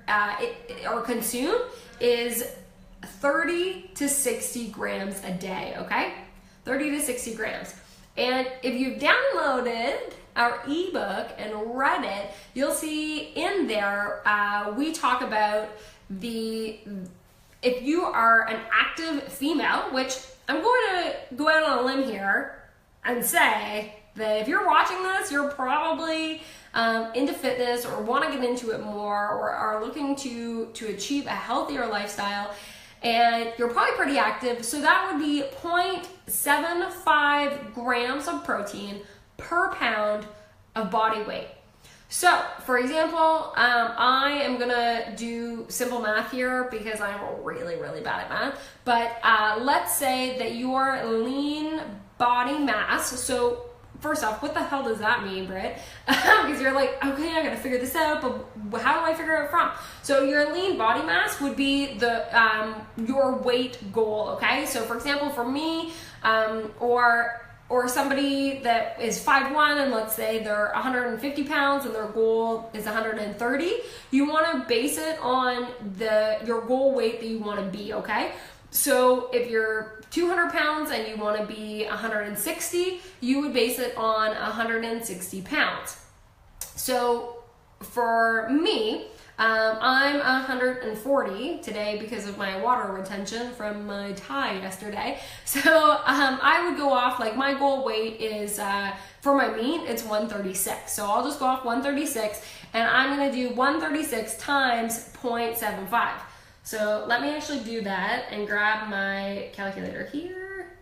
consume is 30 to 60 grams a day, okay? 30 to 60 grams. And if you've downloaded our ebook and read it, you'll see in there we talk about if you are an active female, which I'm going to go out on a limb here and say that if you're watching this, you're probably into fitness or want to get into it more, or are looking to achieve a healthier lifestyle, and you're probably pretty active. So that would be 0.75 grams of protein per pound of body weight. So for example, I am gonna do simple math here because I'm really, really bad at math, but let's say that your lean body mass, so first off, what the hell does that mean, Britt? Because you're like, okay, I gotta figure this out, but how do I figure it from? So your lean body mass would be your weight goal, okay? So for example, for me, Or somebody that is 5'1" and let's say they're 150 pounds and their goal is 130, you want to base it on your goal weight that you want to be, okay? So if you're 200 pounds and you want to be 160, you would base it on 160 pounds. So for me, I'm 140 today because of my water retention from my tie yesterday. So I would go off, like my goal weight is, for my meet, it's 136. So I'll just go off 136 and I'm going to do 136 times 0.75. So let me actually do that and grab my calculator here,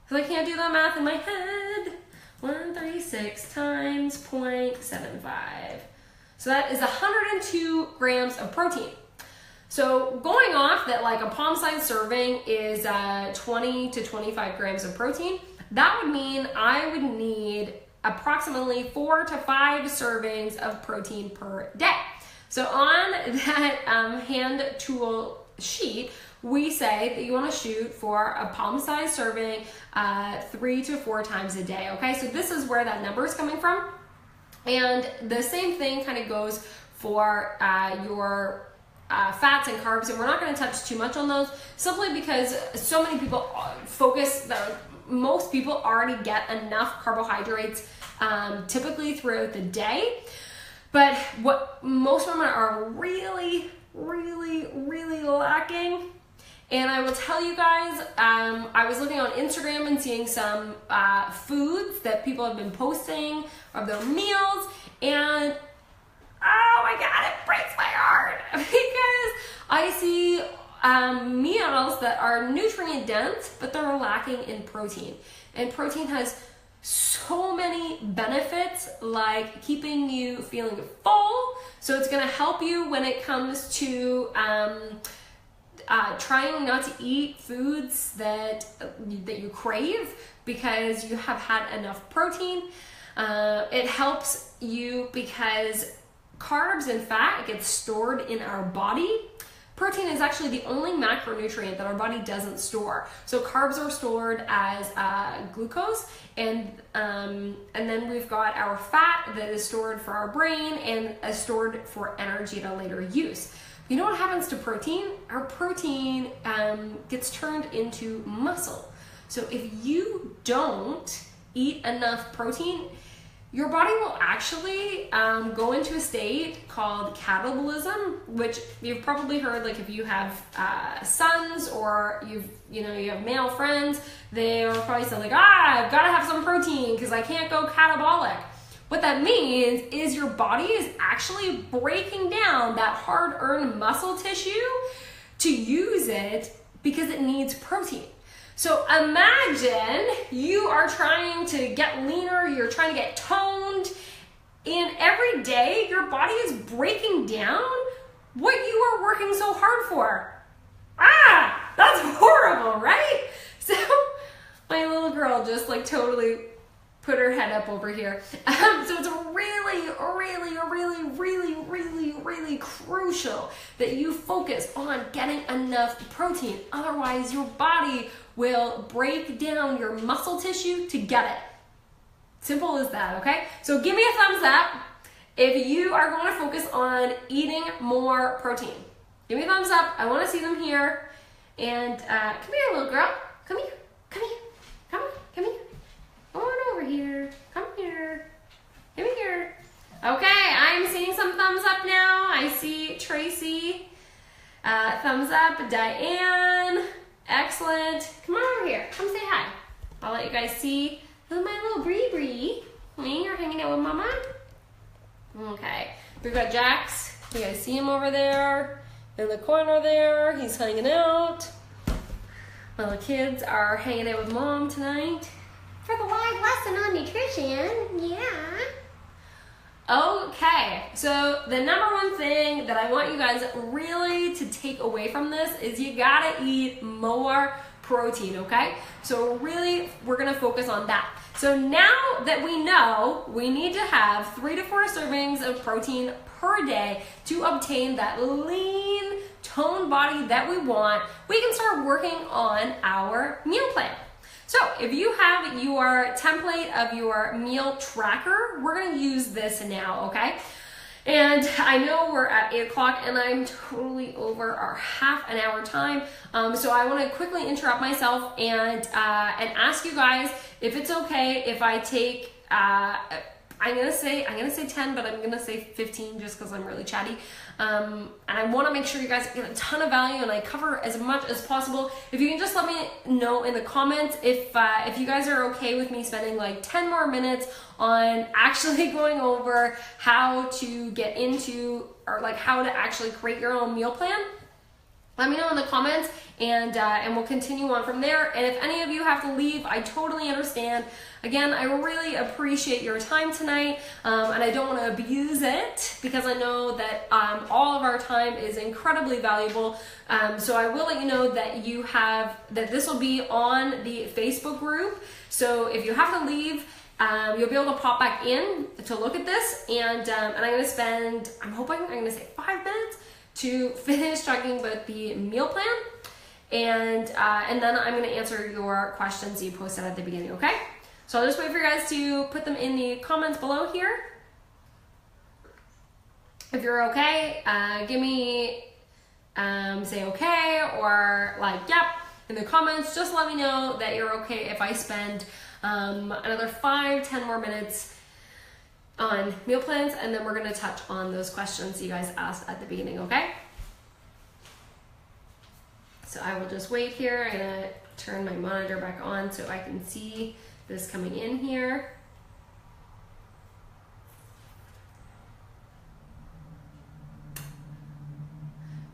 because I can't do that math in my head. 136 times 0.75. So that is 102 grams of protein. So going off that, like a palm-sized serving is 20 to 25 grams of protein, that would mean I would need approximately 4 to 5 servings of protein per day. So on that hand tool sheet, we say that you want to shoot for a palm-sized serving 3 to 4 times a day, okay? So this is where that number is coming from. And the same thing kind of goes for your fats and carbs, and we're not going to touch too much on those, simply because so many people focus that most people already get enough carbohydrates typically throughout the day. But what most women are really lacking, and I will tell you guys, I was looking on Instagram and seeing some foods that people have been posting of their meals, and oh my God, it breaks my heart because I see meals that are nutrient dense, but they're lacking in protein. And protein has so many benefits, like keeping you feeling full. So it's going to help you when it comes to trying not to eat foods that you crave because you have had enough protein. It helps you because carbs and fat gets stored in our body. Protein is actually the only macronutrient that our body doesn't store. So carbs are stored as glucose, and then we've got our fat that is stored for our brain and is stored for energy at a later use. You know what happens to protein? Our protein gets turned into muscle. So if you don't eat enough protein, your body will actually go into a state called catabolism, which you've probably heard, like if you have sons or you have male friends, they are probably saying like, I've got to have some protein because I can't go catabolic. What that means is your body is actually breaking down that hard-earned muscle tissue to use it because it needs protein. So imagine you are trying to get leaner, you're trying to get toned, and every day your body is breaking down what you are working so hard for. That's horrible, right? So my little girl just like totally put her head up over here. So it's really crucial that you focus on getting enough protein. Otherwise, your body will break down your muscle tissue to get it. Simple as that, okay? So give me a thumbs up if you are going to focus on eating more protein. Give me a thumbs up. I want to see them here. And come here, little girl. Come here. Come here. Come on. Come here. Come on over here. Come here. Come here. Okay, I'm seeing some thumbs up now. I see Tracy. Thumbs up. Diane. Excellent. Come on over here. Come say hi. I'll let you guys see. Oh, my little Bree. You're hanging out with Mama. Okay. We've got Jax. You guys see him over there in the corner there. He's hanging out. My little kids are hanging out with Mom tonight for the live lesson on nutrition. Yeah. Okay, so the number one thing that I want you guys really to take away from this is you gotta eat more protein, okay? So really, we're gonna focus on that. So now that we know we need to have 3 to 4 servings of protein per day to obtain that lean, toned body that we want, we can start working on our meal plan. So if you have your template of your meal tracker, we're gonna use this now, okay? And I know we're at 8 o'clock and I'm totally over our half an hour time. So I want to quickly interrupt myself and ask you guys if it's okay if I take, I'm gonna say 10, but I'm gonna say 15 just because I'm really chatty. And I want to make sure you guys get a ton of value and I cover as much as possible. If you can just let me know in the comments if you guys are okay with me spending like 10 more minutes on actually going over how to get into, or like how to actually create your own meal plan. Let me know in the comments and we'll continue on from there. And if any of you have to leave, I totally understand. Again, I really appreciate your time tonight, and I don't want to abuse it because I know that all of our time is incredibly valuable. So I will let you know that that this will be on the Facebook group. So if you have to leave, you'll be able to pop back in to look at this, and I'm going to spend, I'm going to say 5 minutes to finish talking about the meal plan, and then I'm going to answer your questions you posted at the beginning, okay? So I'll just wait for you guys to put them in the comments below here. If you're okay, give me, say okay, or like, yep, in the comments. Just let me know that you're okay if I spend another 5-10 more minutes on meal plans, and then we're going to touch on those questions you guys asked at the beginning, okay? So I will just wait here. I'm going to turn my monitor back on so I can see this coming in here.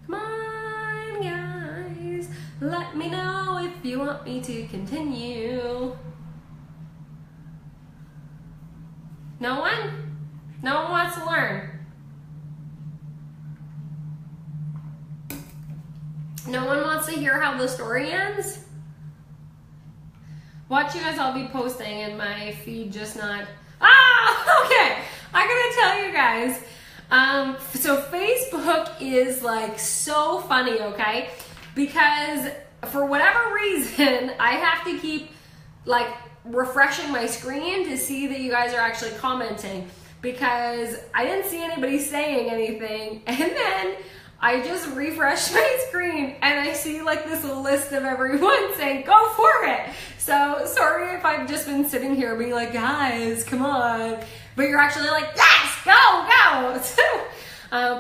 Come on, guys. Let me know if you want me to continue. No one? No one wants to learn. No one wants to hear how the story ends? Watch you guys all be posting and my feed just not... Ah, okay. I gotta tell you guys. So Facebook is like so funny, okay? Because for whatever reason, I have to keep like refreshing my screen to see that you guys are actually commenting, because I didn't see anybody saying anything, and then I just refreshed my screen and I see like this list of everyone saying go for it. So sorry if I've just been sitting here being like, guys, come on, but you're actually like, yes, go. So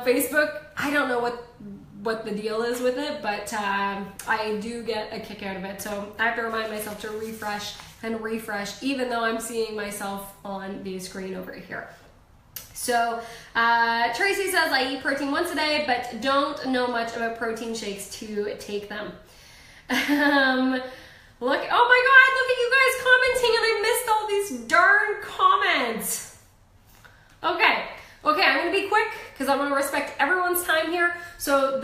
Facebook, I don't know what the deal is with it, but I do get a kick out of it. So I have to remind myself to refresh and refresh, even though I'm seeing myself on the screen over here. So Tracy says, I eat protein once a day, but don't know much about protein shakes to take them. Look, oh my God, look at you guys commenting, and I missed all these darn comments. Okay, I'm gonna be quick because I want to respect everyone's time here. So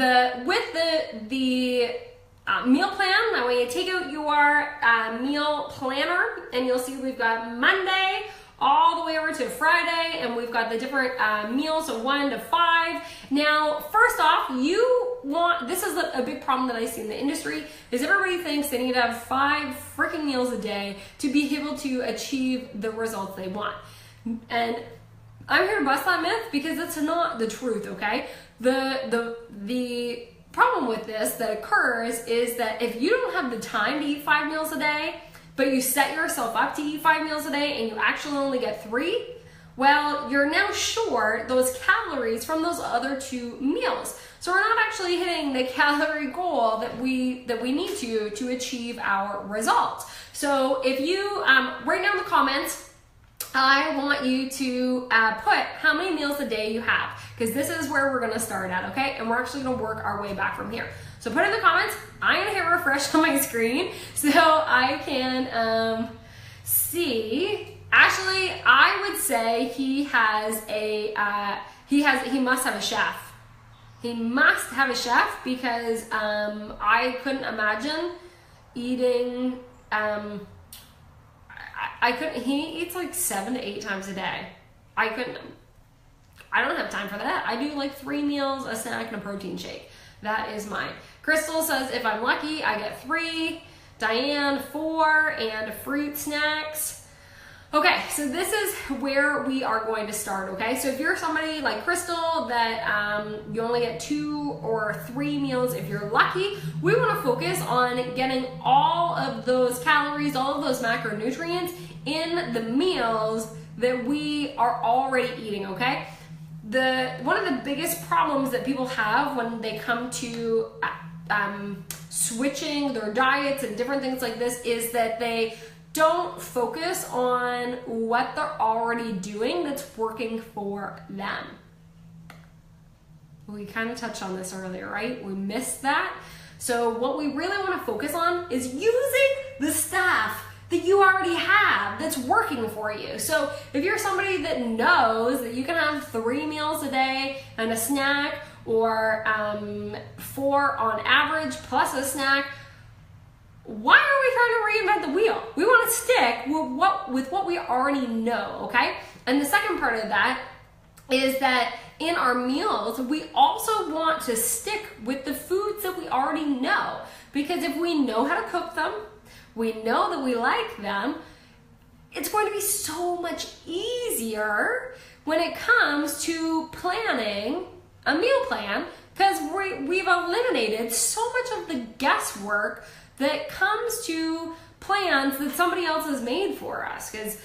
with the meal plan, I want you to take out your meal planner, and you'll see we've got Monday all the way over to Friday, and we've got the different meals of 1 to 5. Now, first off, this is a big problem that I see in the industry, is everybody thinks they need to have 5 freaking meals a day to be able to achieve the results they want. And I'm here to bust that myth because it's not the truth, okay? The problem with this that occurs is that if you don't have the time to eat 5 meals a day, but you set yourself up to eat 5 meals a day and you actually only get 3, well, you're now short those calories from those other 2 meals. So we're not actually hitting the calorie goal that we need to achieve our results. So if you, right now in the comments, I want you to put how many meals a day you have, because this is where we're gonna start at, okay? And we're actually gonna work our way back from here. So put in the comments. I'm gonna hit refresh on my screen so I can see. Actually, I would say he must have a chef. He must have a chef, because I couldn't imagine eating. He eats like 7 to 8 times a day. I don't have time for that. I do like 3 meals, a snack, and a protein shake. That is mine. Crystal says, if I'm lucky, I get 3. Diane 4, and fruit snacks. Okay, so this is where we are going to start, okay? So if you're somebody like Crystal that you only get 2 or 3 meals, if you're lucky, we want to focus on getting all of those calories, all of those macronutrients in the meals that we are already eating, okay? One of the biggest problems that people have when they come to switching their diets and different things like this is that they don't focus on what they're already doing that's working for them. We kind of touched on this earlier, right? We missed that. So what we really want to focus on is using the stuff that you already have that's working for you. So if you're somebody that knows that you can have 3 meals a day and a snack, or 4 on average plus a snack, why are we trying to reinvent the wheel? We want to stick with what we already know, okay? And the second part of that is that in our meals, we also want to stick with the foods that we already know. Because if we know how to cook them, we know that we like them, it's going to be so much easier when it comes to planning a meal plan, because we've eliminated so much of the guesswork that comes to plans that somebody else has made for us. Because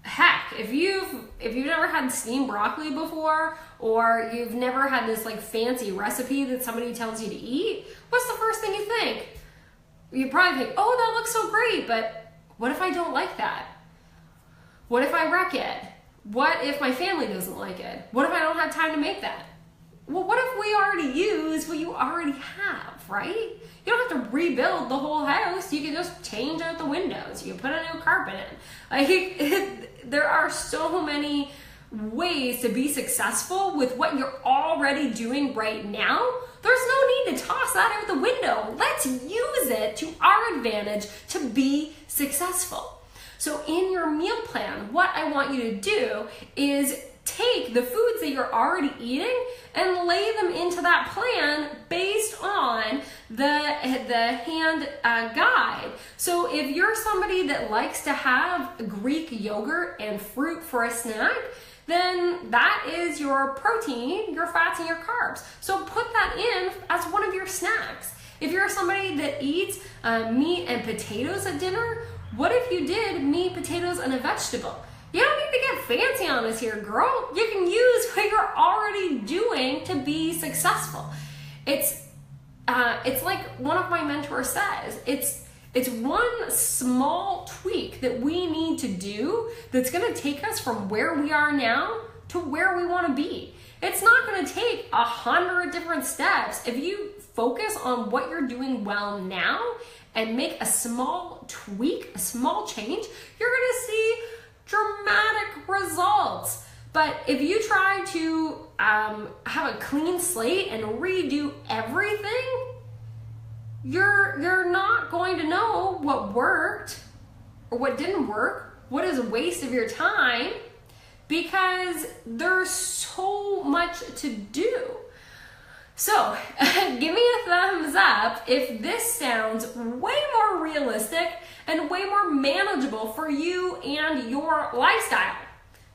heck, if you've never had steamed broccoli before, or you've never had this like fancy recipe that somebody tells you to eat, what's the first thing you think? You probably think, oh, that looks so great, but what if I don't like that? What if I wreck it? What if my family doesn't like it? What if I don't have time to make that? Well, what if we already use what you already have, right? You don't have to rebuild the whole house. You can just change out the windows. You can put a new carpet in. Like, there are so many ways to be successful with what you're already doing right now. There's no need to toss that out the window. Let's use it to our advantage to be successful. So in your meal plan, what I want you to do is take the foods that you're already eating and lay them into that plan based on the hand guide. So if you're somebody that likes to have Greek yogurt and fruit for a snack, then that is your protein, your fats, and your carbs. So put that in as one of your snacks. If you're somebody that eats meat and potatoes at dinner, what if you did meat, potatoes, and a vegetable? You don't need to get fancy on us here, girl. You can use what you're already doing to be successful. It's like one of my mentors says, it's one small tweak that we need to do that's gonna take us from where we are now to where we wanna be. It's not gonna take 100 different steps. If you focus on what you're doing well now and make a small tweak, a small change, you're gonna see dramatic results. But if you try to have a clean slate and redo everything, you're not going to know what worked or what didn't work, what is a waste of your time, because there's so much to do. So give me a thumbs up if this sounds way more realistic and way more manageable for you and your lifestyle.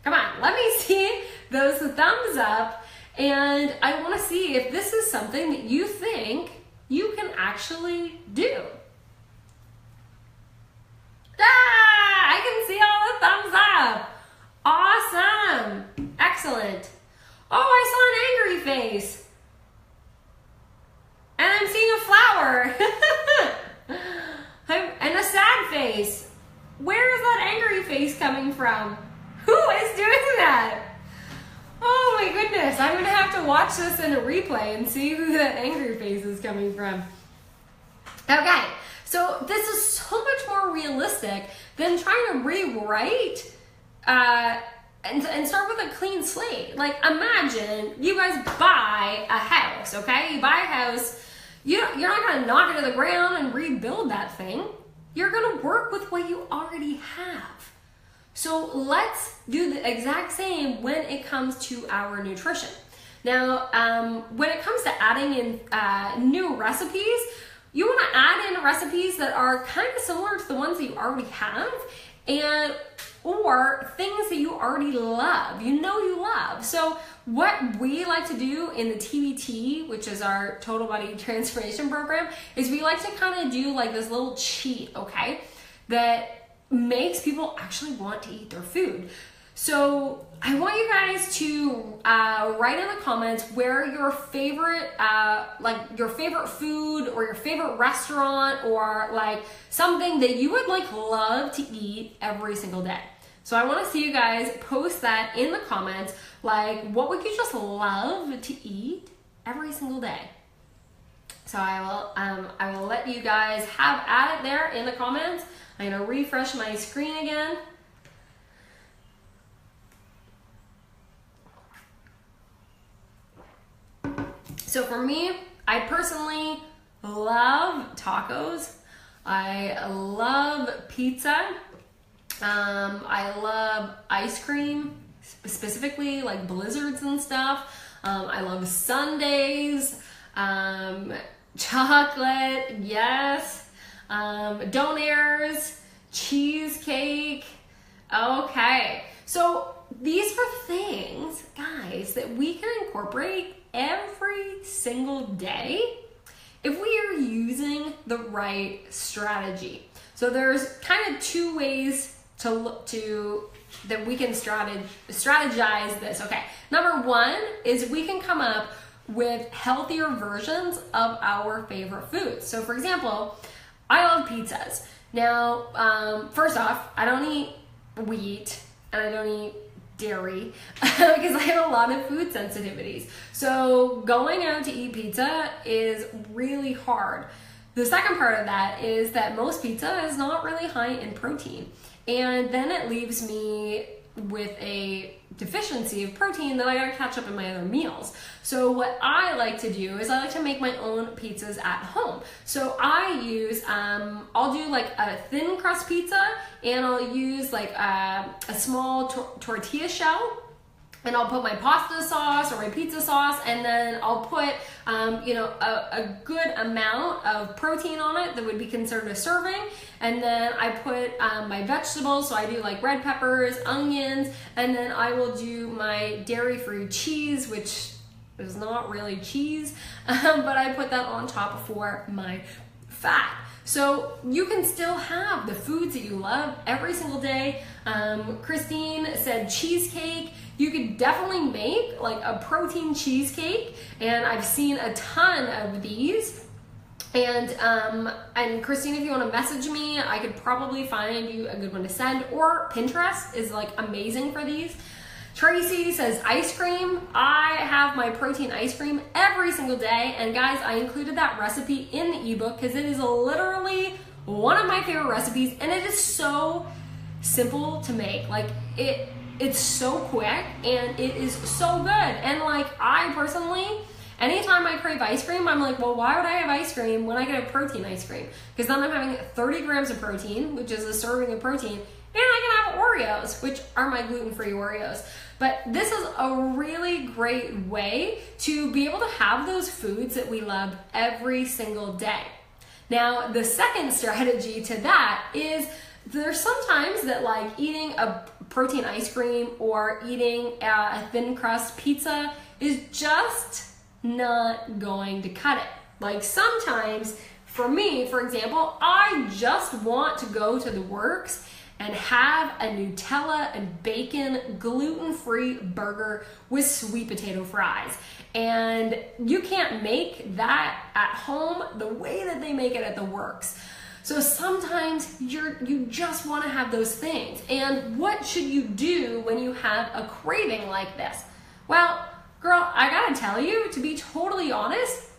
Come on, let me see those thumbs up, and I want to see if this is something that you think you can actually do. I can see all the thumbs up. Awesome. Excellent. Oh, I saw an angry face. And I'm seeing a flower. And a sad face. Where is that angry face coming from? Who is doing that? Oh my goodness, I'm gonna have to watch this in a replay and see who that angry face is coming from. Okay, so this is so much more realistic than trying to rewrite and start with a clean slate. Like, imagine you guys buy a house, okay? You buy a house, you're not gonna knock it to the ground and rebuild that thing. You're gonna work with what you already have. So let's do the exact same when it comes to our nutrition. Now, when it comes to adding in new recipes, you want to add in recipes that are kind of similar to the ones that you already have, and or things that you already love, you love. So what we like to do in the TBT, which is our Total Body Transformation Program, is we like to kind of do like this little cheat, okay, that makes people actually want to eat their food. So I want you guys to write in the comments where your favorite, like your favorite food or your favorite restaurant or like something that you would like love to eat every single day. So I want to see you guys post that in the comments. Like, what would you just love to eat every single day? So I will let you guys have at it there in the comments. I'm gonna refresh my screen again. So for me, I personally love tacos. I love pizza. I love ice cream, specifically like blizzards and stuff. I love sundaes, chocolate, yes, donaires, cheesecake. Okay, so these are things, guys, that we can incorporate every single day if we are using the right strategy. So there's kind of two ways to look to that we can strategize this. Okay, number one is we can come up with healthier versions of our favorite foods. So for example, I love pizzas. Now, first off, I don't eat wheat and I don't eat dairy because I have a lot of food sensitivities. So going out to eat pizza is really hard. The second part of that is that most pizza is not really high in protein. And then it leaves me with a deficiency of protein that I gotta catch up in my other meals. So what I like to do is I like to make my own pizzas at home. So I use, I'll do like a thin crust pizza, and I'll use like a small tortilla shell, and I'll put my pasta sauce or my pizza sauce, and then I'll put a good amount of protein on it that would be considered a serving, and then I put my vegetables, so I do like red peppers, onions, and then I will do my dairy-free cheese, which is not really cheese, but I put that on top for my fat. So you can still have the foods that you love every single day. Christine said cheesecake. You could definitely make like a protein cheesecake, and I've seen a ton of these. And Christine, if you want to message me, I could probably find you a good one to send, or Pinterest is like amazing for these. Tracy says ice cream. I have my protein ice cream every single day, and guys, I included that recipe in the ebook because it is literally one of my favorite recipes, and it is so simple to make. Like it's so quick and it is so good. And like I personally, anytime I crave ice cream, I'm like, well, why would I have ice cream when I can have protein ice cream? Because then I'm having 30 grams of protein, which is a serving of protein, and I can have Oreos, which are my gluten-free Oreos. But this is a really great way to be able to have those foods that we love every single day. Now, the second strategy to that is there's sometimes that like eating a protein ice cream or eating a thin crust pizza is just not going to cut it. Like sometimes, for me, for example, I just want to go to the works and have a Nutella and bacon gluten-free burger with sweet potato fries. And you can't make that at home the way that they make it at the works. So sometimes you just want to have those things. And what should you do when you have a craving like this? Well, girl, I gotta tell you, to be totally honest,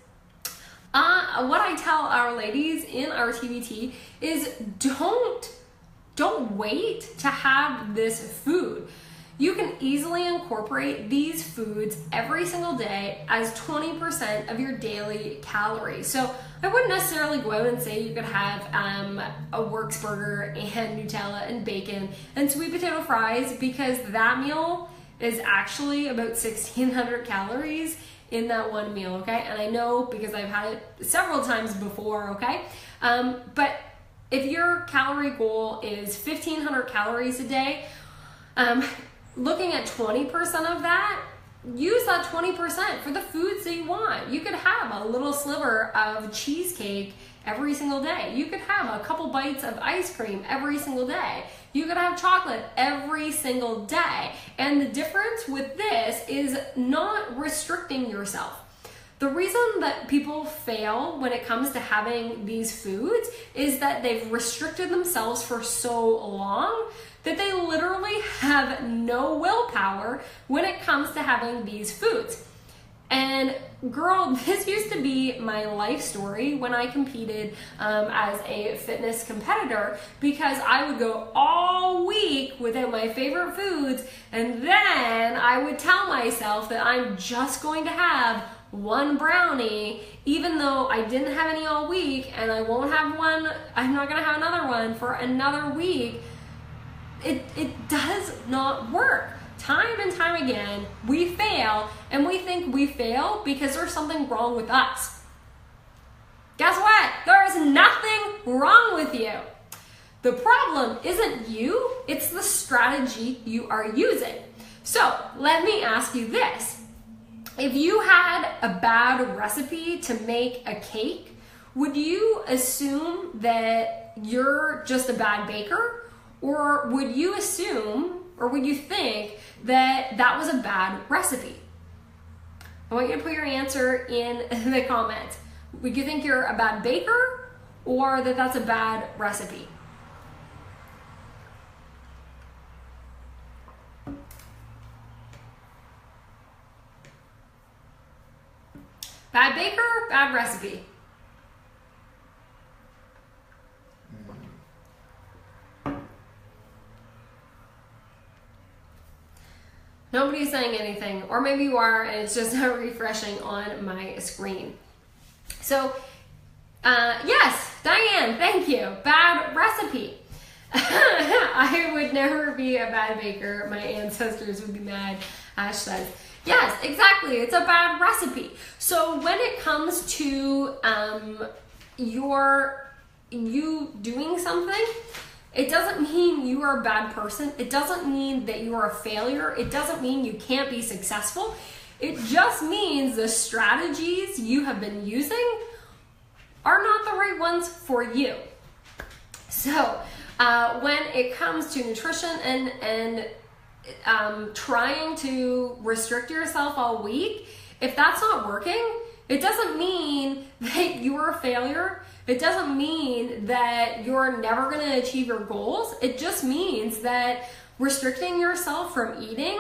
what I tell our ladies in our TBT is don't wait to have this food. You can easily incorporate these foods every single day as 20% of your daily calories. So I wouldn't necessarily go out and say you could have a works burger and Nutella and bacon and sweet potato fries, because that meal is actually about 1,600 calories, in that one meal, okay? And I know because I've had it several times before, okay? But if your calorie goal is 1,500 calories a day, looking at 20% of that, use that 20% for the foods that you want. You could have a little sliver of cheesecake every single day. You could have a couple bites of ice cream every single day. You could have chocolate every single day. And the difference with this is not restricting yourself. The reason that people fail when it comes to having these foods is that they've restricted themselves for so long that they literally have no willpower when it comes to having these foods. And girl, this used to be my life story when I competed as a fitness competitor, because I would go all week without my favorite foods, and then I would tell myself that I'm just going to have one brownie, even though I didn't have any all week, and I won't have one, I'm not gonna have another one for another week. It does not work. Time and time again, we fail, and we think we fail because there's something wrong with us. Guess what? There is nothing wrong with you. The problem isn't you, it's the strategy you are using. So let me ask you this. If you had a bad recipe to make a cake, would you assume that you're just a bad baker? Or would you assume, or would you think that that was a bad recipe? I want you to put your answer in the comments. Would you think you're a bad baker, or that that's a bad recipe? Bad baker, bad recipe. Nobody's saying anything, or maybe you are and it's just not refreshing on my screen. So, yes, Diane, thank you. Bad recipe. I would never be a bad baker. My ancestors would be mad. Ash says, yes, exactly. It's a bad recipe. So when it comes to you doing something, it doesn't mean you are a bad person. It doesn't mean that you are a failure. It doesn't mean you can't be successful. It just means the strategies you have been using are not the right ones for you. So when it comes to nutrition and trying to restrict yourself all week, if that's not working, it doesn't mean that you are a failure. It doesn't mean that you're never going to achieve your goals. It just means that restricting yourself from eating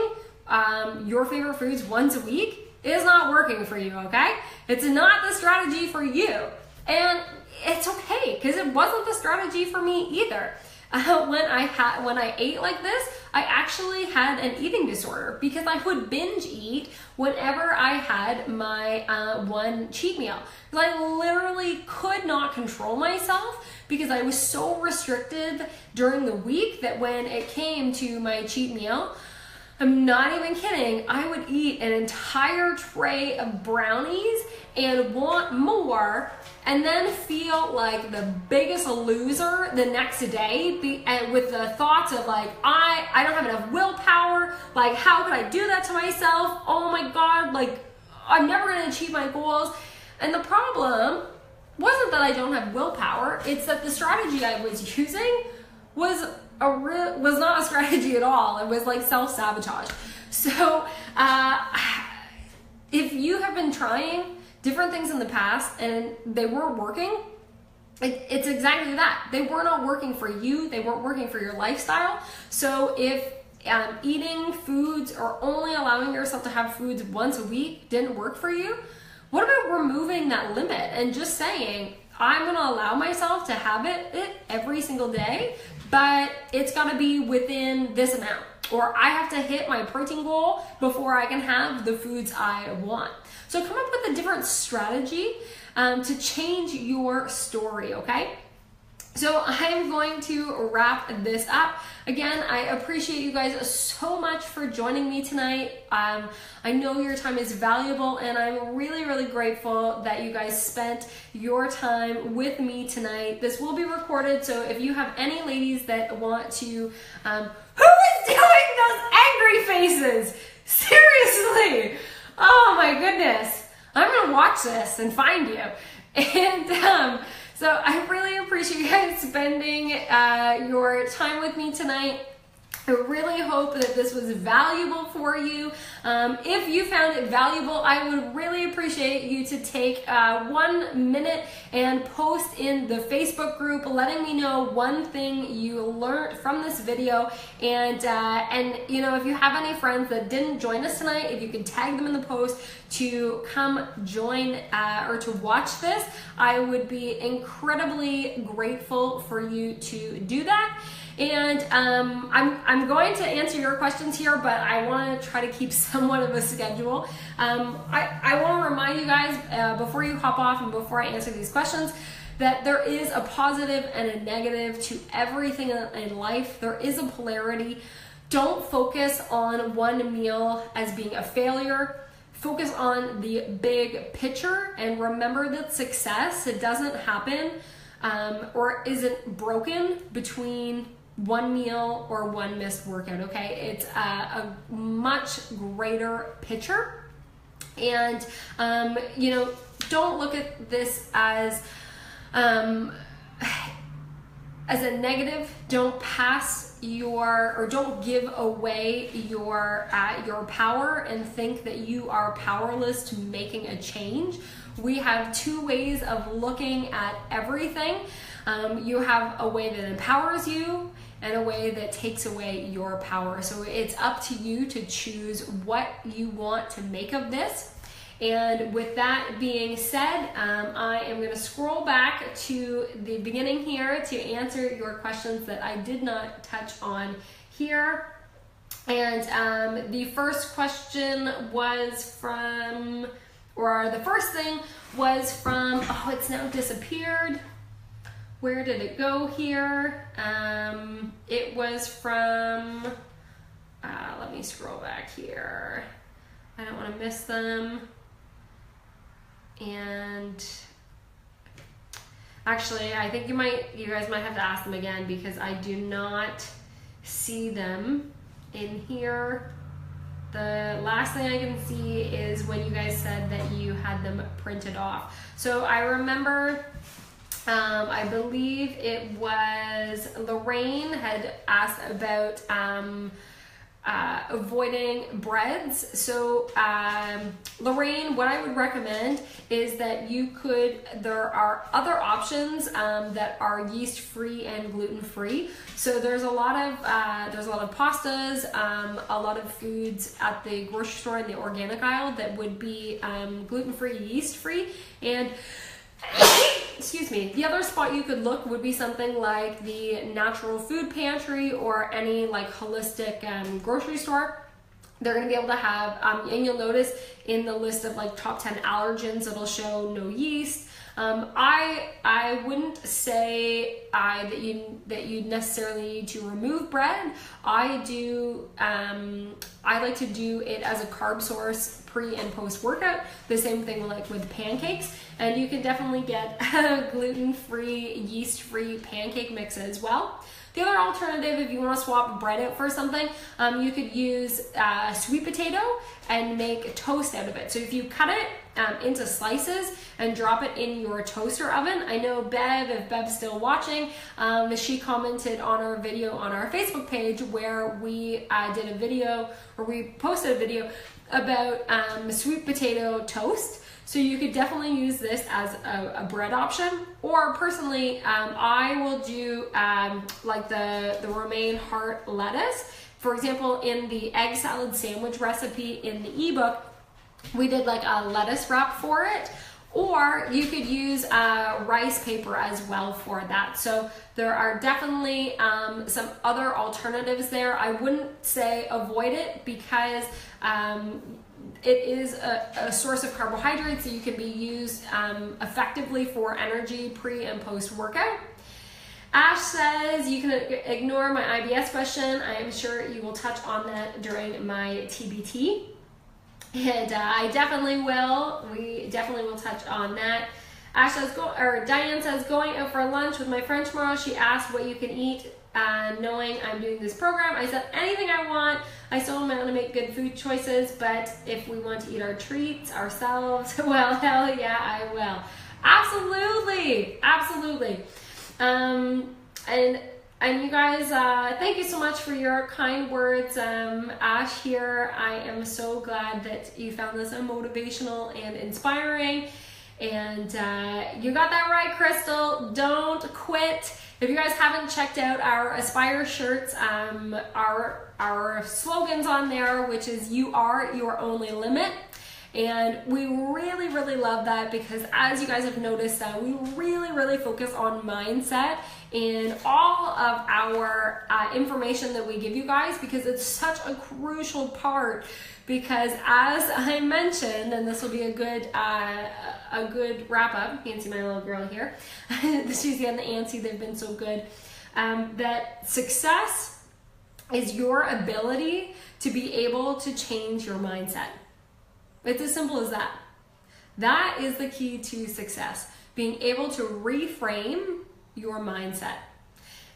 your favorite foods once a week is not working for you, okay? It's not the strategy for you. And it's okay, because it wasn't the strategy for me either. When I ate like this, I actually had an eating disorder because I would binge eat whenever I had my one cheat meal. Because I literally could not control myself because I was so restricted during the week that when it came to my cheat meal, I'm not even kidding, I would eat an entire tray of brownies and want more, and then feel like the biggest loser the next day and with the thoughts of like, I don't have enough willpower, like how could I do that to myself? Oh my God, like I'm never gonna achieve my goals. And the problem wasn't that I don't have willpower, it's that the strategy I was using was not a strategy at all. It was like self-sabotage. So if you have been trying different things in the past and they weren't working, it's exactly that. They were not working for you. They weren't working for your lifestyle. So if eating foods or only allowing yourself to have foods once a week didn't work for you, what about removing that limit and just saying, I'm going to allow myself to have it every single day, but it's got to be within this amount, or I have to hit my protein goal before I can have the foods I want. So come up with a different strategy to change your story, okay? So I'm going to wrap this up. Again, I appreciate you guys so much for joining me tonight. I know your time is valuable, and I'm really, really grateful that you guys spent your time with me tonight. This will be recorded, so if you have any ladies that want to, who is doing those angry faces? Seriously! Oh my goodness. I'm gonna watch this and find you. And so I really appreciate you guys spending your time with me tonight. I really hope that this was valuable for you. If you found it valuable, I would really appreciate you to take 1 minute and post in the Facebook group letting me know one thing you learned from this video. And you know, if you have any friends that didn't join us tonight, if you could tag them in the post to come join or to watch this, I would be incredibly grateful for you to do that. And I'm going to answer your questions here, but I want to try to keep somewhat of a schedule. I want to remind you guys before you hop off and before I answer these questions that there is a positive and a negative to everything in life. There is a polarity. Don't focus on one meal as being a failure. Focus on the big picture, and remember that success, it doesn't happen or isn't broken between one meal or one missed workout, okay? It's a much greater picture. And, you know, don't look at this as a negative. Don't don't give away your power and think that you are powerless to making a change. We have two ways of looking at everything. You have a way that empowers you and a way that takes away your power. So it's up to you to choose what you want to make of this. And with that being said, I am going to scroll back to the beginning here to answer your questions that I did not touch on here. And the first question was from, or the first thing was from, oh, it's now disappeared. Where did it go here? It was from, let me scroll back here. I don't want to miss them. And actually, I think you guys might have to ask them again because I do not see them in here. The last thing I can see is when you guys said that you had them printed off. So I remember, I believe it was Lorraine had asked about avoiding breads. So Lorraine, what I would recommend is that there are other options that are yeast free and gluten free. So there's a lot of pastas, a lot of foods at the grocery store in the organic aisle that would be gluten free, yeast free, and excuse me. The other spot you could look would be something like the Natural Food Pantry or any like holistic grocery store. They're going to be able to have, and you'll notice in the list of like top 10 allergens, it'll show no yeast. I wouldn't say that you necessarily need to remove bread. I like to do it as a carb source pre and post workout. The same thing like with pancakes, and you can definitely get gluten-free, yeast-free pancake mix as well. The other alternative, if you want to swap bread out for something, you could use sweet potato and make toast out of it. So if you cut it into slices and drop it in your toaster oven. I know Bev, if Bev's still watching, she commented on our video on our Facebook page where we did a video, or we posted a video about sweet potato toast. So you could definitely use this as a bread option. Or personally, I will do like the romaine heart lettuce. For example, in the egg salad sandwich recipe in the ebook, we did like a lettuce wrap for it. Or you could use rice paper as well for that. So there are definitely some other alternatives there. I wouldn't say avoid it because it is a source of carbohydrates that you can be used effectively for energy pre and post workout. Ash says, you can ignore my IBS question. I am sure you will touch on that during my TBT. And I definitely will. We definitely will touch on that. Ash says, Diane says, going out for lunch with my friend tomorrow. She asked what you can eat, knowing I'm doing this program. I said, anything I want. I still want to make good food choices, but if we want to eat our treats ourselves, well, hell yeah, I will. Absolutely, absolutely. And you guys, thank you so much for your kind words. Ash here, I am so glad that you found this motivational and inspiring. And you got that right, Crystal. Don't quit. If you guys haven't checked out our Aspire shirts, our slogan's on there, which is "You are your only limit." And we really, really love that because, as you guys have noticed, we really, really focus on mindset in all of our information that we give you guys, because it's such a crucial part. Because as I mentioned, and this will be a good wrap up. You can see my little girl here. She's getting the antsy. They've been so good. That success is your ability to be able to change your mindset. It's as simple as that. That is the key to success, being able to reframe your mindset.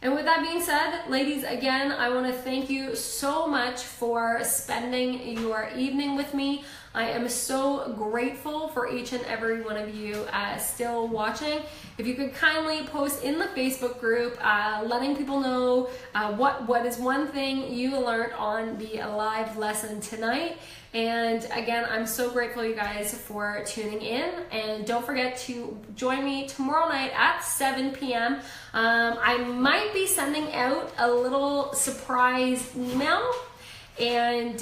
And with that being said, ladies, again, I want to thank you so much for spending your evening with me. I am so grateful for each and every one of you still watching. If you could kindly post in the Facebook group, letting people know what is one thing you learned on the live lesson tonight. And again, I'm so grateful, you guys, for tuning in. And don't forget to join me tomorrow night at 7 p.m. I might be sending out a little surprise email. And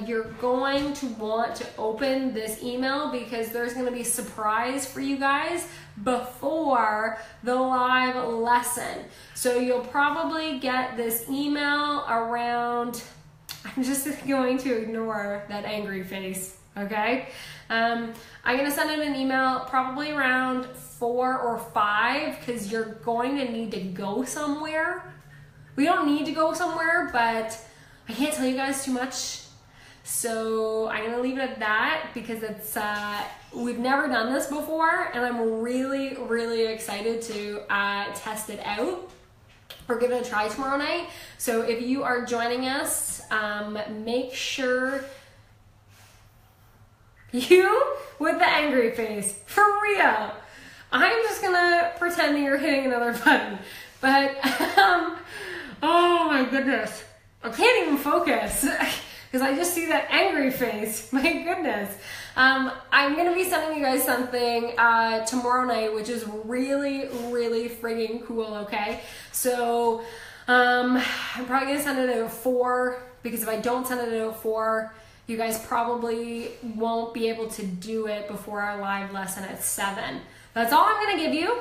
you're going to want to open this email because there's going to be a surprise for you guys before the live lesson. So you'll probably get this email around... I'm just going to ignore that angry face, okay? I'm going to send out an email probably around 4 or 5 because you're going to need to go somewhere. We don't need to go somewhere, but I can't tell you guys too much. So I'm going to leave it at that because it's we've never done this before, and I'm really, really excited to test it out. We're gonna try tomorrow night. So if you are joining us, make sure you with the angry face, for real. I'm just gonna pretend that you're hitting another button. But, oh my goodness. I can't even focus because I just see that angry face. My goodness. I'm going to be sending you guys something tomorrow night, which is really, really friggin' cool, okay? So I'm probably going to send it at 4 because if I don't send it at 4, you guys probably won't be able to do it before our live lesson at 7. That's all I'm going to give you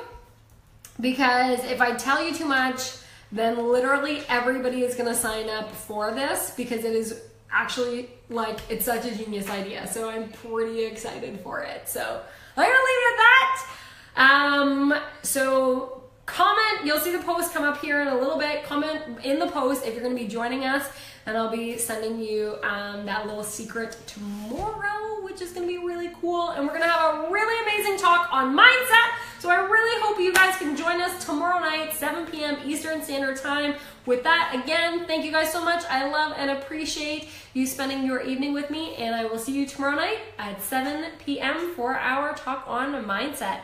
because if I tell you too much, then literally everybody is going to sign up for this because it is actually, like, it's such a genius idea. So I'm pretty excited for it. So I'm gonna leave it at that. So comment, you'll see the post come up here in a little bit. Comment in the post if you're gonna be joining us, and I'll be sending you that little secret tomorrow, which is gonna be really cool. And we're gonna have a really amazing talk on mindset. So I really hope you guys can join us tomorrow night, 7 p.m. Eastern Standard Time. With that, again, thank you guys so much. I love and appreciate you spending your evening with me, and I will see you tomorrow night at 7 p.m. for our talk on mindset.